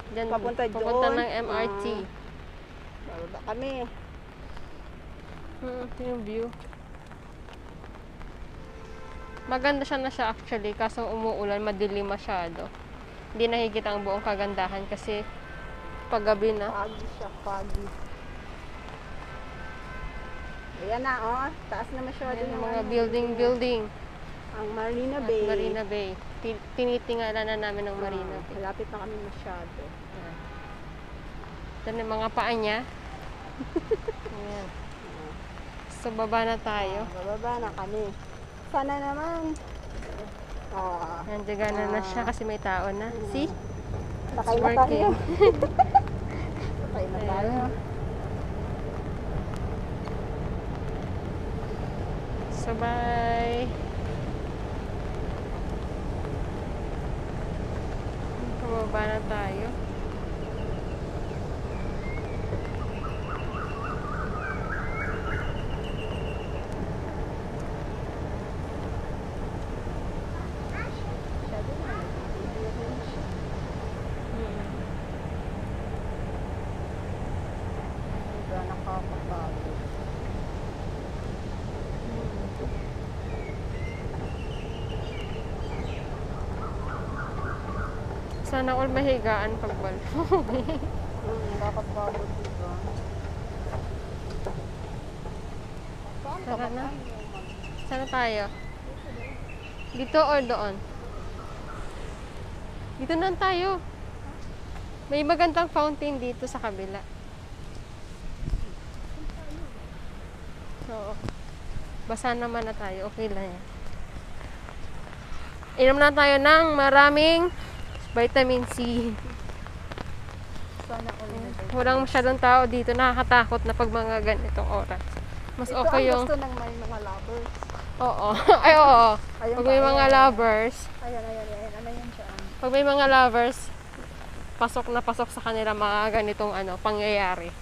Diyan, Papunta papunta doon. ng MRT. Bababa kami. Ito yung view. Maganda siya na siya actually, kaso umuulan, madilim masyado. Hindi nakikita ang buong kagandahan kasi paggabi na. Foggy siya, foggy. Ayan na, oh. Taas na masyado Ayan, yung mga ano, building. Ang Marina At Bay. Marina Bay. Tinitingala na namin ng Marina Bay. Malapit na kami masyado. Ito na yung mga paa niya. Ayan. So, baba na tayo. Bababa na kami. Sana naman. Ayan, digana na siya kasi may tao na. See? Sakay na tayo. Working. Sakay na tayo. So, bye! Pababa na tayo. Masyado na. Nag-video rin siya. Diba, nakakapagod. Sana all mahigaan pagbalik. Nakakapagod dito. Tara na. Sana tayo? Dito or doon? Dito na tayo. May magandang fountain dito sa kabila. So, basa naman na tayo. Okay lang yan. Inom na tayo ng maraming vitamin C. Sana all na tayo. Walang masyadong tao dito. Nakakatakot na pag mga ganitong oras. Mas Ito okay ang yung... gusto ng may mga lovers. Oo. Ay, oo. Ayun Pag ba, may ayan. mga lovers, Ayan. Ano yan siya? pag may mga lovers, pasok na pasok sa kanila mga ganitong pangyayari.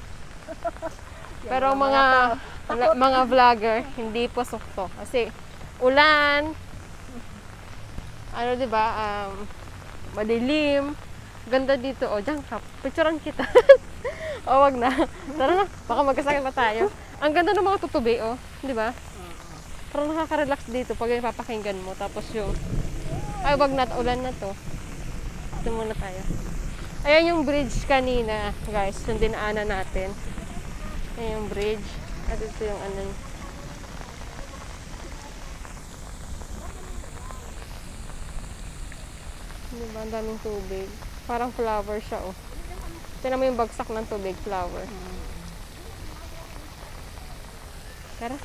Pero mga vlogger, hindi pasok to. Kasi ulan, di ba, madilim, ganda dito. O, diyan ka, picturean kita. O, wag na. Tara na, baka magkasakit pa tayo. Ang ganda ng mga tutubi, di ba? Parang nakaka-relax dito pag papakinggan mo. Tapos yung, ay, wag na, ulan na to. Ito muna tayo. Ayan yung bridge kanina, guys, yung dinaanan natin. Ayan yung bridge. At ito yung Diba? Ang daming tubig. Parang flower siya, oh. Tignan mo yung bagsak ng tubig, flower. Tara.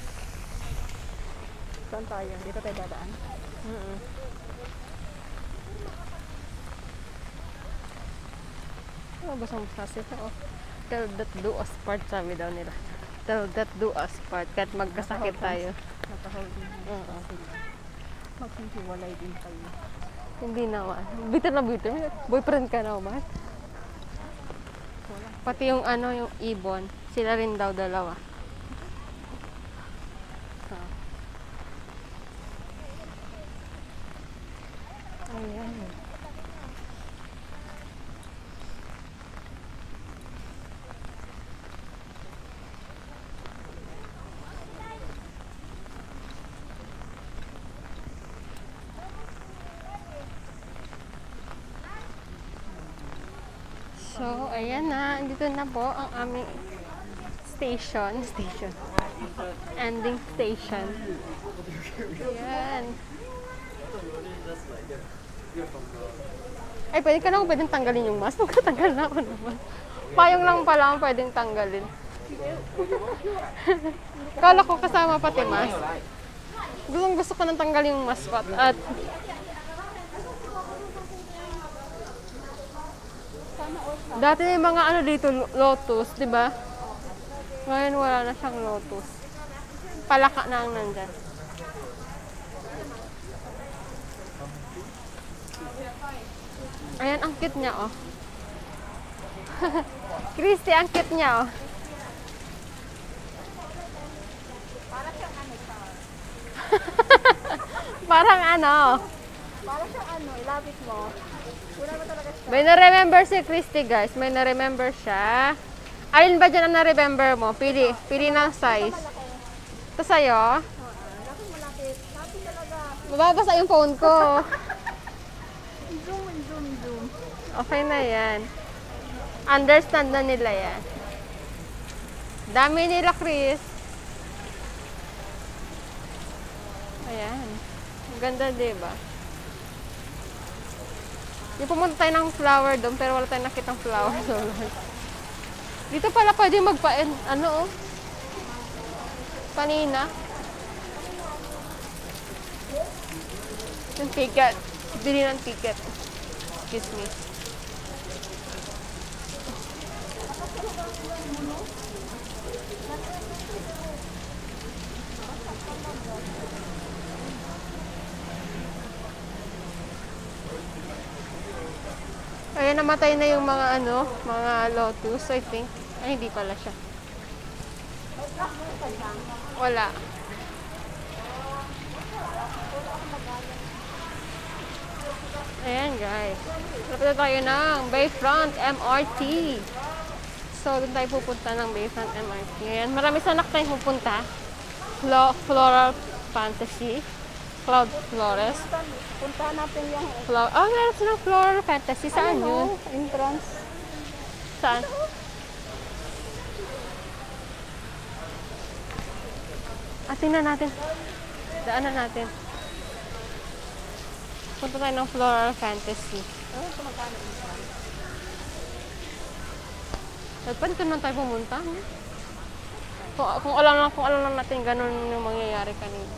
Saan tayo? Dito tayo dadaan. Oh, basang basa sila, oh. Tell that do us part, sabi daw nila. Tell that do us part. Kahit magkasakit tayo. Nakaholding. Oo. Maghihiwalay din tayo. Hindi naman. Bitter na bitter. Boyfriend ka na ba? Pati yung ano, yung ibon. Sila rin daw dalawa. Ayan. So, ayan na. Dito na po ang aming station. Ending station. Ayan. Ay, pwede ka na pwedeng tanggalin yung mask. Magkatanggal na ako naman. Payong lang pala ang pwedeng tanggalin. Kala ko kasama pati mask. Gusto ko nang tanggalin yung mask at dati may mga ano dito, lotus, di ba? Ngayon wala na siyang lotus. Palaka na ang nandyan. Ayan, ang cute niya, oh. Christy, ang cute niya, oh. Parang ano? Para siyang ano, ilapit mo. Wala ba talaga siya? May na-remember si Christy, guys. May na-remember siya. Alin ba dyan ang na-remember mo? Pili ng size. Ito sa'yo? Dapat malapit. Lapit talaga. Mababasa yung phone ko. Zoom. Okay na yan. Understand na nila yan. Dami nila, Chris. Ayan. Ang ganda, diba? Yung pumunta tayo ng flower dome, pero wala tayong nakitang flower dome. Dito pala pwede ano, oh. Kanina. Yung ticket. Bili ng ticket. Excuse me. Ayan, namatay na yung mga ano, mga lotus, I think. Ay, hindi pala siya. Wala. Ayan, guys. Lapit na tayo ng Bayfront MRT. So, doon tayo pupunta ng Bayfront MRT. Ayan, marami sa anak tayong pupunta. Floral Fantasy. Cloud Flores. Puntahan natin yung Meron silang Floral Fantasy. Saan yun? entrance. Saan? Tingnan natin. Daanan natin. Punta tayo ng Floral Fantasy. Ito magkano isa? Dapat ito na tayo pumunta. Kung alam lang natin ganun yung mangyayari kanina.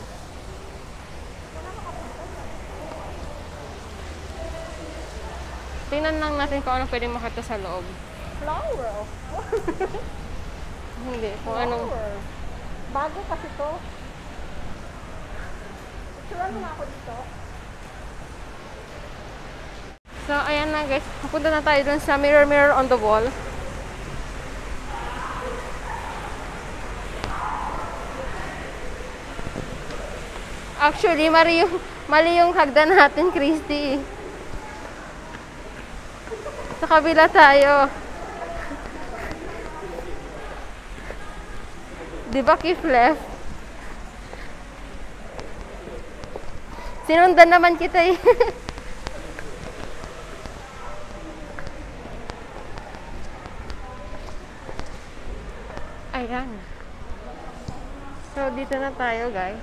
Tingnan lang natin kung ano pwedeng makita sa loob. Flower. Hindi, kung anong... Flower. Bago kasi to. Picturean mo na ako dito. So, ayan na guys. Pupunta na tayo dun sa mirror on the wall. Actually, mali yung hagdan natin, Christy. Sa kabila tayo. Di ba, Keith left? Sinundan naman kita eh. Ayan. So, dito na tayo, guys.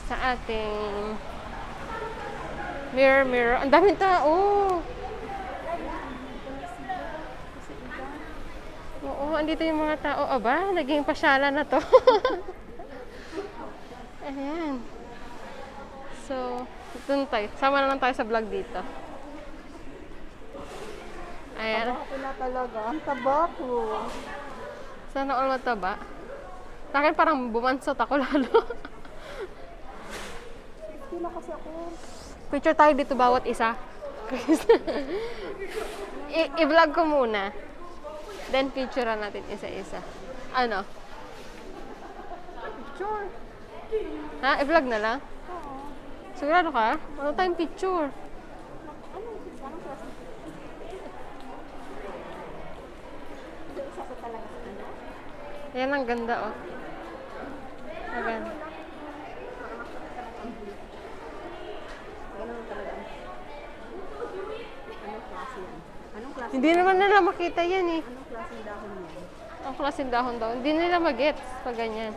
Sa ating Mirror, mirror. Ang daming tao. Oo, andito yung mga tao. Aba, naging pasyalan na to. Ayan. So, dun tayo. Sama na lang tayo sa vlog dito. Ayan. Tabako na talaga. Ang tabako. Sana all mataba. Sa akin parang bumansot ako lalo. Sila kasi ako. Picture tayo dito bawat isa. I-vlog ko muna. Then picturean natin isa-isa. Ano? Picture. Ha? I-vlog na lang? Oo. Sigurado ka? Ano tayong picture? Anong klase? Isa sa talaga sa kanya? Yan ang ganda, oh. Ayan. Ganun talaga. Anong klase yan? Anong klase? Hindi naman nila makita yan, eh. Anong klaseng dahon yan? Ang klaseng dahon daw. Hindi nila magets pag ganyan.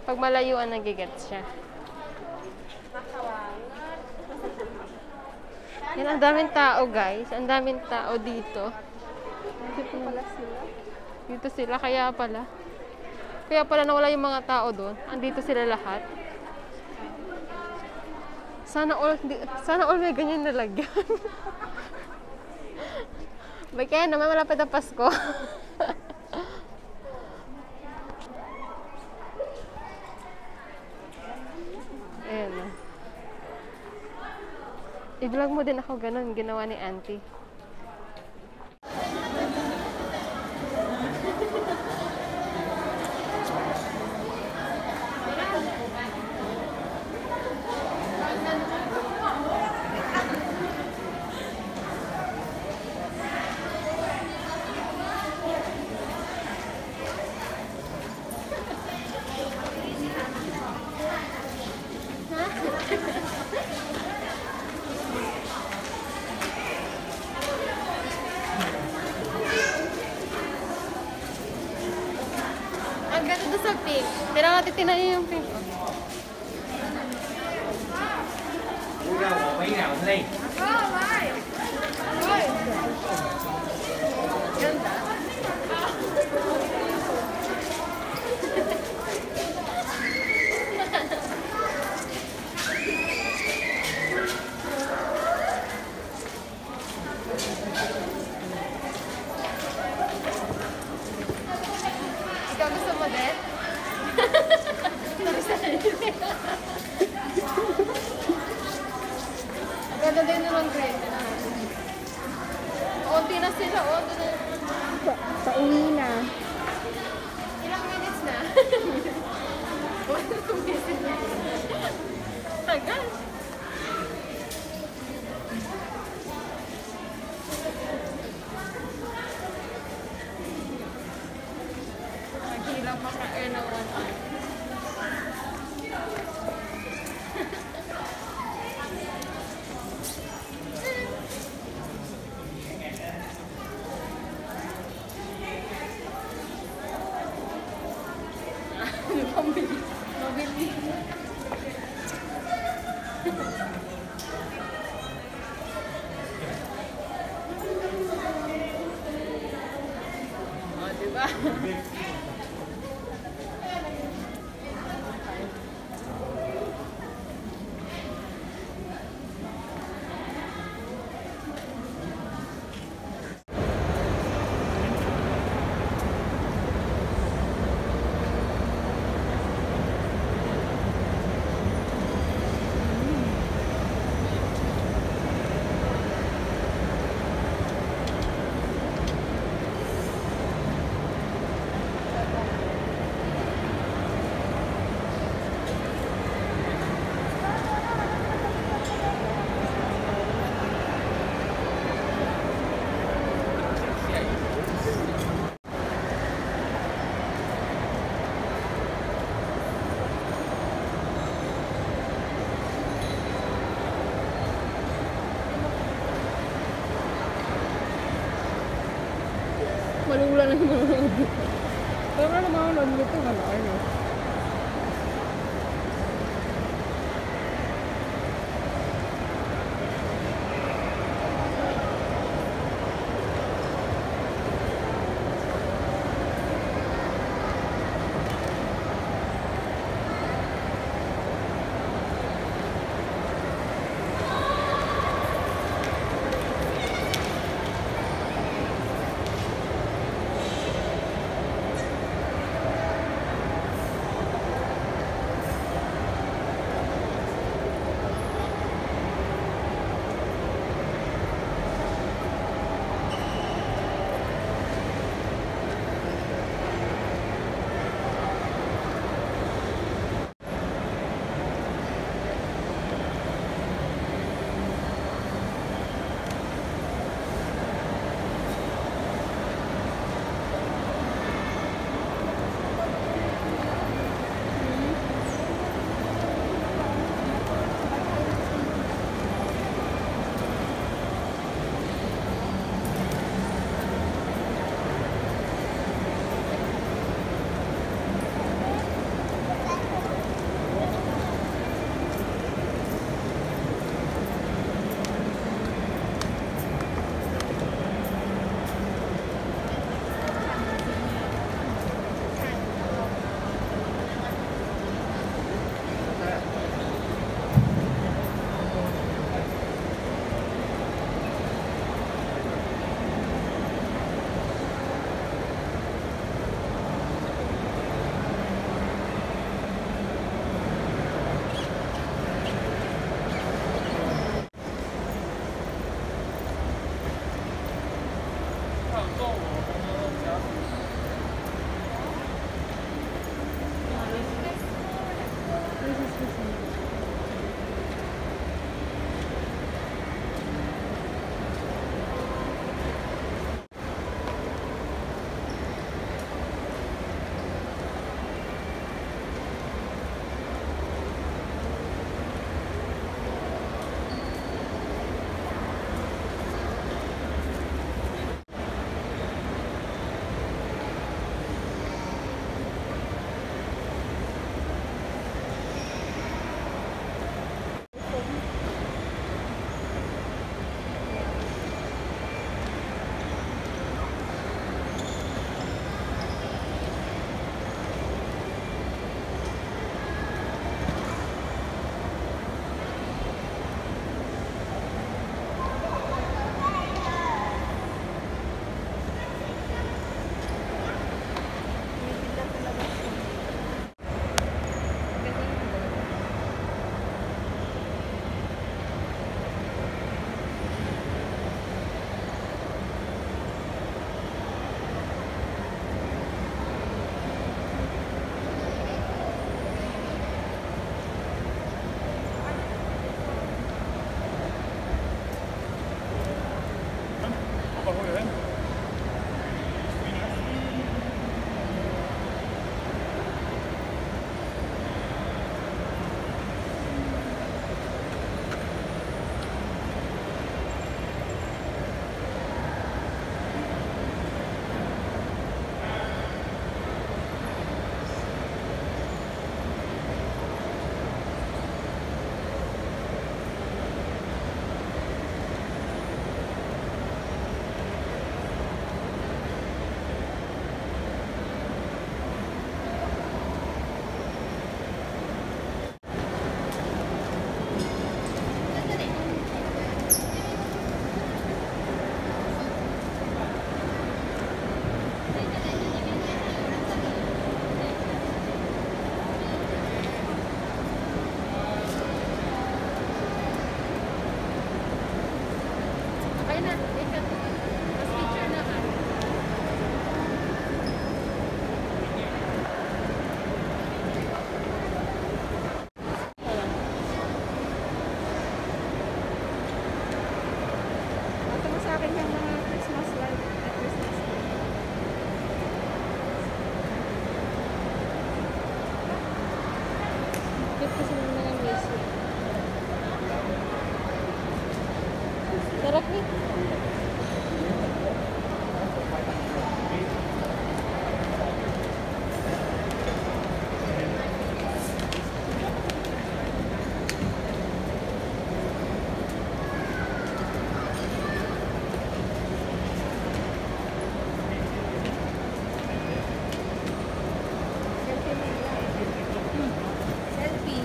Pag malayuan, nagigets siya. Yan, ang daming tao, guys. Ang daming tao dito. Pala sila. Dito sila, kaya pala. Kaya pala nawala yung mga tao doon. Andito sila lahat. Sana all may ganyan nalagyan. Ba't kaya naman malapit ang Pasko? Ayan na. I-vlog mo din ako ganun, ginawa ni auntie. Ang ganda doon sa pink. Tinan niyo yung pink. Ikaw gusto mo din? Ganda din naman grade. Unti na sila. Unti na. Pauwi na. Ilang minutes na? 1 minutes na. Tagal. Naghilang maka-earn ng 1 hour. Mabili. Oh, diba? Malula na yung mga loob. Pero wala na mga loob nito. Wala ano. akin yung mga Christmas light at Christmas tree. Cute kasi ng mga music. Sarap eh. Selfie.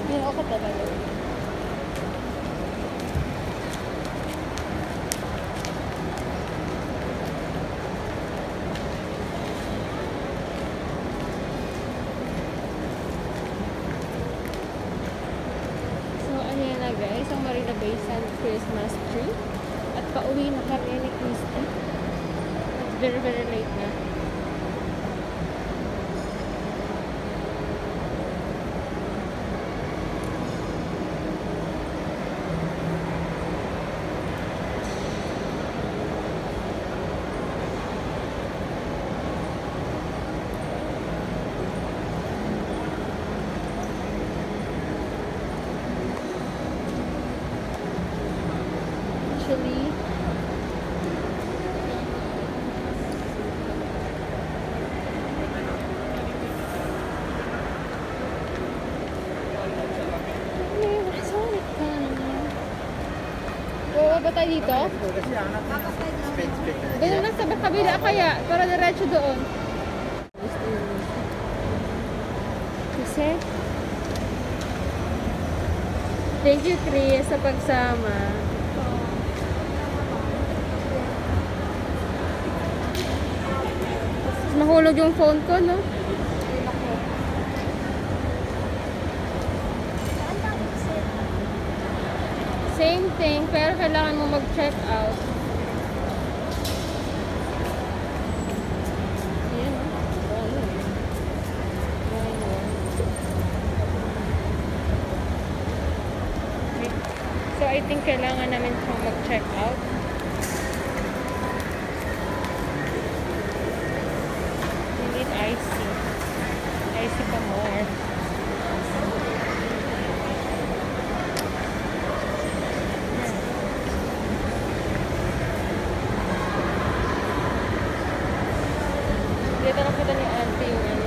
Ay, ako talaga. So, ayan na guys, ang Marina Bay Sands Christmas tree. At pauwi na kami ni Christy. It's very, very late na. Actually, oo ba tayo dito? Ganun lang sa kabila kaya, para diretso doon. Kasi, thank you Chris sa pagsama. Nahulog yung phone ko, no? Same thing, pero kailangan mo mag-check out. Ayan, no? Okay. So, I think kailangan namin pang mag-check out. Icy pa more. Dito na kita ni auntie yung ano.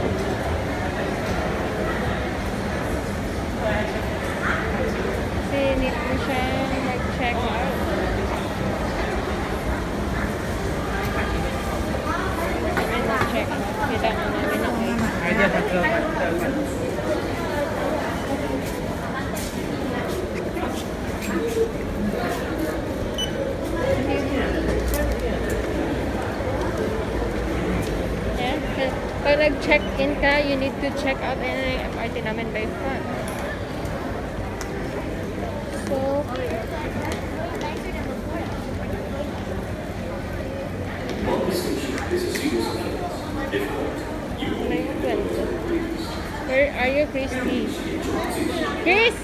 Kasi need mo siyang mag-check out. Mag-check out. Kailangan namin ng pag nag-check-in ka, you need to check out yung MRT namin by front. So, where are you, Christy? Chris!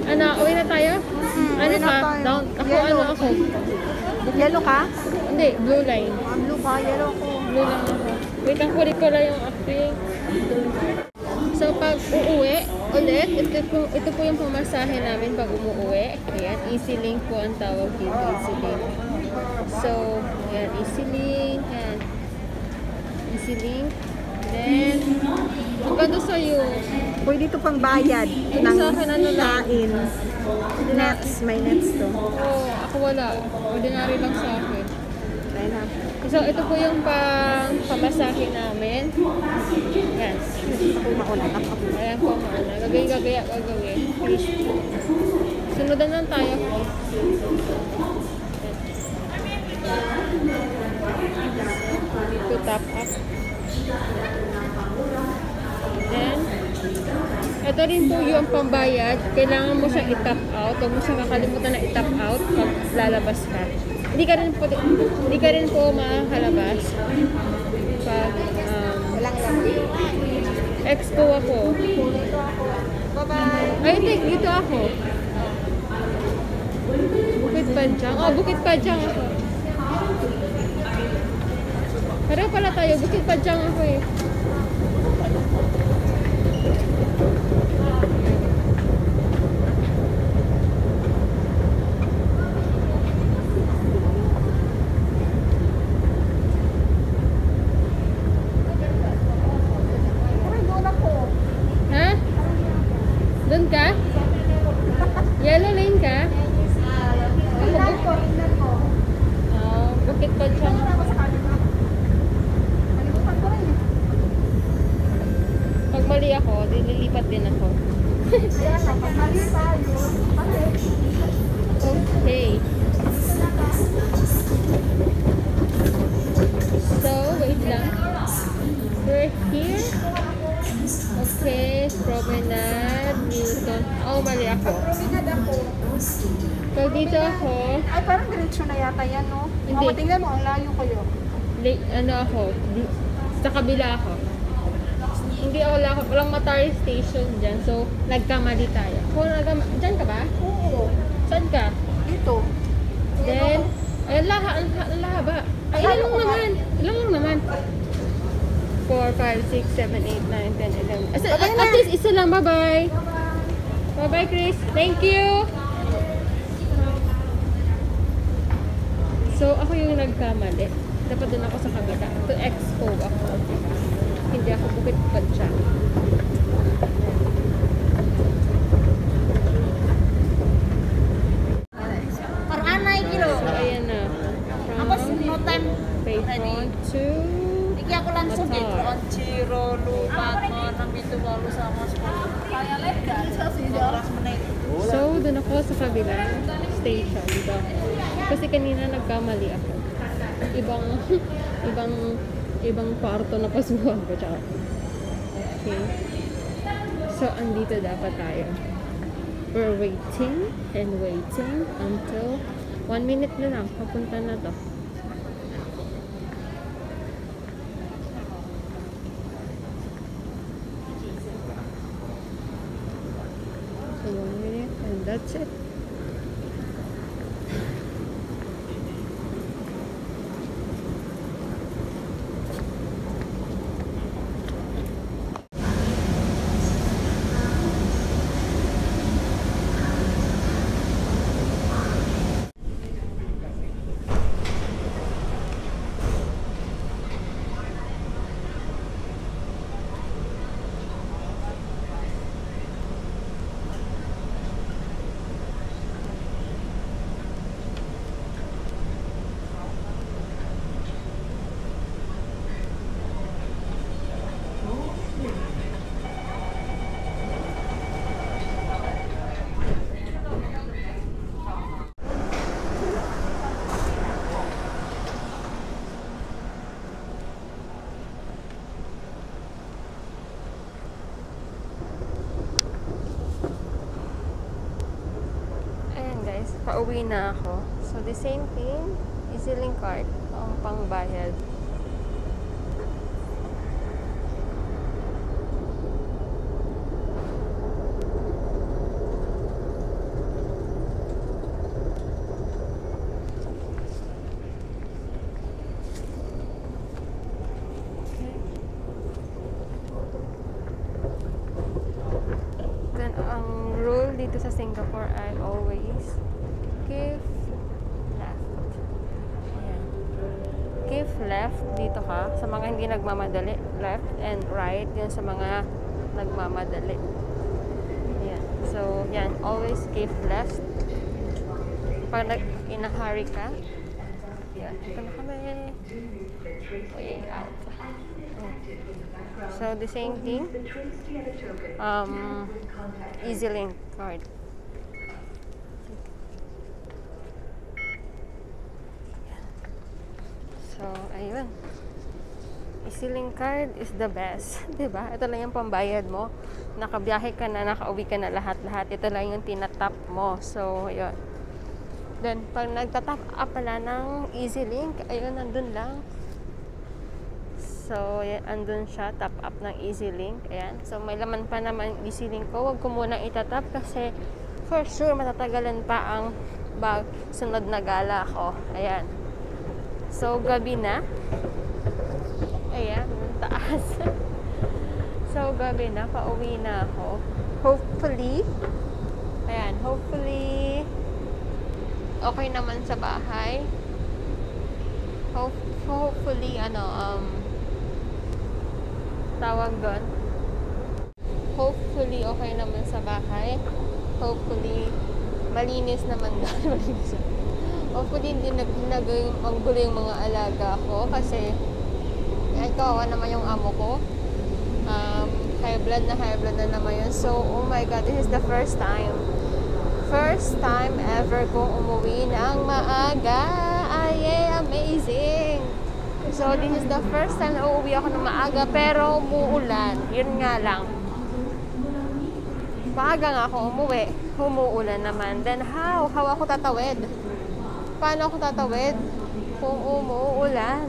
Ano, uwi na tayo? Ano uwi na ka? tayo. Down? Ako, Yellow. ano ako? Yellow ka? Hindi, blue line. Blue ka, yellow ko. Blue lang ako. Wait, ang kulit ko lang yung acting. So, pag uuwi, ulit, ito po yung pumasahe namin pag umuwi. Ayan, EasyLink po ang tawag dito, EasyLink. So, ayan, EasyLink. Ayan. EasyLink. Then, maganda sa'yo. Pwede ito pang bayad Ay, ng sa akin, ano lang? kain. Nets, may nets to. Oo, ako wala. Ordinary lang sa akin. Ayun na. So, ito po yung pamasahe namin. Yan. Ako mauna. Ayan po, mauna. Gagawin. Sundan lang tayo. Need to top up. Then, Ito rin po yung pambayad. Kailangan mo siyang i-tap out. Huwag mo siyang kakalimutan na i-tap out pag lalabas ka. Hindi ka rin po makakalabas pag Walang laman. expo ako. Bye-bye. Ay, hindi. Dito ako. Bukit Panjang. Oh, Bukit Panjang ako. Pareho pala tayo. Bukit Panjang ako eh. Uy, doon ako. Ha? Doon ka? Yellow lane ka? Tingnan ko, tingnan ko. Bukit Panjang. Tingnan ako sa kanila. Nalimutan ko rin eh. Pag mali ako, dililipat din ako. Kaya nga, pag mali tayo, mali. Okay. So, wait lang. We're here. Okay, Promenade, Newton. Oh, mali ako. Promenade ako. Pag dito ako, Ay, parang diretso na yata yan, no? Hindi. Mama, tingnan mo, ang layo kayo. ano ako, sa kabila ako. Hindi ako walang Matari Station dyan. So, nagkamali tayo. Dyan ka ba? Oo. Saan ka? Dito. Then, ay, ang lahaba. Ay, ilan lang naman. Ilan lang naman. 4, 5, 6, 7, 8, 9, 10, 11. At least isa lang. Bye-bye. Bye-bye, Chris. Thank you. So, ako yung nagkamali. Dapat doon ako sa kabila. To expo ako. Hindi ako Bukit Panjang. Paranay kilo. So, ayan na. Ako no time Payphone to Iki ako langsung Matar. gitu on Ciro lupa nang itu baru sama sekolah. Kaya legal oras menit. So, doon ako sa kabilang station. Diba? Kasi kanina nagkamali ako. Ibang kwarto na pasuhan ko. Tsaka. Okay. So, andito dapat tayo. We're waiting and waiting until 1 minute na lang. Papunta na to. So, 1 minute and that's it. Pauwi na ako. So, the same thing, EasyLink card, ang pangbayad. Then, ang rule dito sa Singapore ay always give left. Ayan. Give left dito ka sa mga hindi nagmamadali. Left and right yun sa mga nagmamadali. Ayan. So, yan. Always give left. Pag in-a-hurry ka. Ayan. Ito na kami. Way out. So, the same thing. EasyLink card. So, ayun. EasyLink card is the best. Diba? Ito lang yung pambayad mo. Nakabiyahe ka na, nakauwi ka na lahat-lahat. Ito lang yung tinatap mo. So, yun. Then, pag nagtatap up pala ng EasyLink, ayun, nandun lang. So, yan, andun siya, tap up ng EasyLink. Ayan. So, may laman pa naman yung EasyLink ko. Huwag ko muna itatap kasi for sure, matatagalan pa ang sunod na gala ko. Ayan. So, gabi na. Ayan, taas. So, gabi na. Pauwi na ako. Hopefully, ayan, hopefully, okay naman sa bahay. Hopefully, tawag doon. Hopefully, okay naman sa bahay. Hopefully, malinis naman doon. Hopefully, hindi maggulo yung mga alaga ko kasi kawawa naman yung amo ko. High blood na naman yun. So, oh my God, this is the first time ever kong umuwi ng maaga. Ay, amazing! So, this is the first time na uuwi ako ng maaga pero umuulan. Yun nga lang. Maaga nga ako umuwi. Umuulan naman. Then, how ako tatawid? Paano ako tatawid kung umuulan?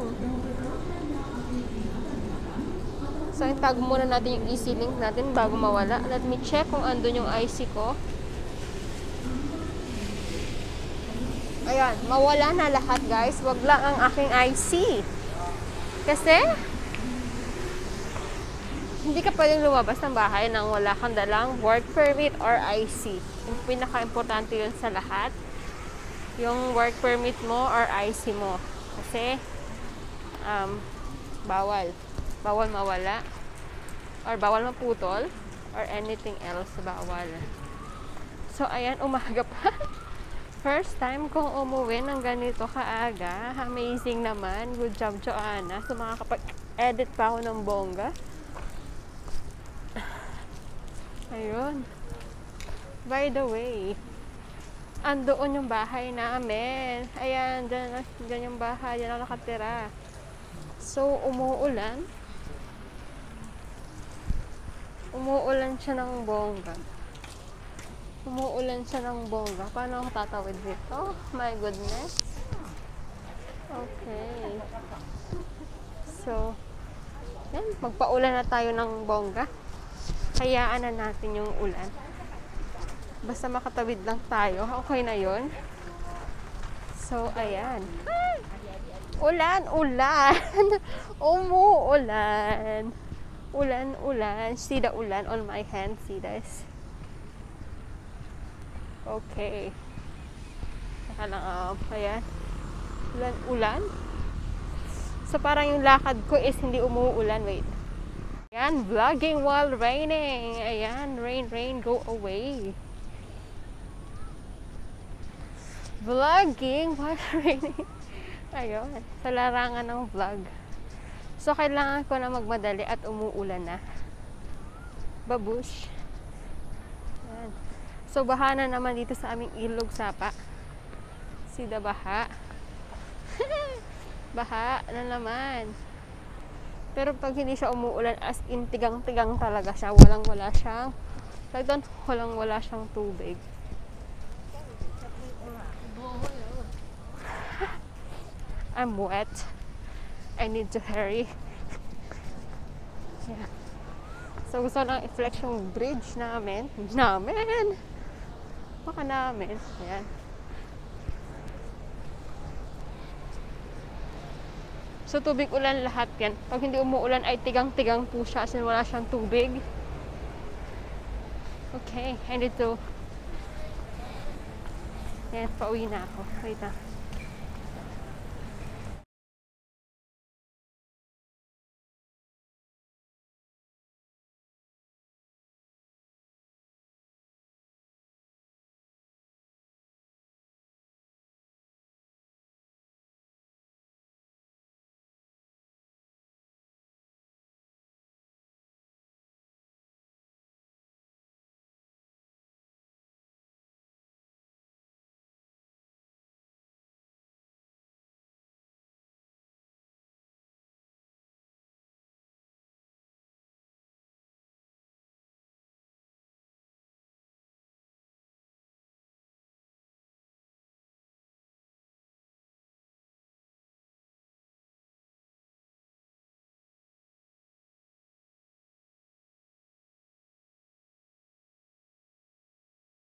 So, itag muna natin yung EasyLink natin bago mawala. Let me check kung andun yung IC ko. Ayan, mawala na lahat, guys. Wag lang ang aking IC. Kasi, hindi ka pwedeng lumabas ng bahay nang wala kang dalang work permit or IC. Yung pinaka-importante yun sa lahat. Yung work permit mo or IC mo. Kasi, bawal mawala or bawal maputol or anything else, bawal. So, ayan, umaga pa. First time kong umuwi ng ganito kaaga. Amazing naman. Good job, Joanna. So, makakapag-edit pa ako ng bongga. Ayun. By the way, andoon yung bahay namin. Ayan, dyan yung bahay. Dyan ako nakatira. So, umuulan. Umuulan siya ng bongga. Paano ako tatawid dito? Oh, my goodness. Okay. So, yan. Magpaulan na tayo ng bongga. Hayaan na natin yung ulan. Basta makatawid lang tayo. Okay na yun. So, ayan. Ulan! Umuulan! Ulan. See the ulan on my hand. See this? Okay. Saka lang, ayan. Ulan. So, parang yung lakad ko is hindi umuulan. Wait. Ayan, vlogging while raining. Ayan, rain, go away. Vlogging while raining. Ayun, sa larangan ng vlog. So, kailangan ko na magmadali at umuulan na. Babush. Ayan. So, baha na naman dito sa aming ilog sapa. See the baha? Baha na naman. Pero pag hindi siya umuulan, as in, tigang-tigang talaga siya. Walang-wala siyang, walang-wala siyang tubig. I'm wet. I need to hurry. Yeah. So, gusto nang i-flex yung bridge namin. Baka namin. Ayan. So, tubig ulan lahat yan. Pag hindi umuulan ay tigang-tigang po siya as in wala siyang tubig. Okay, I need to... Yan, pauwi na ako. Wait na.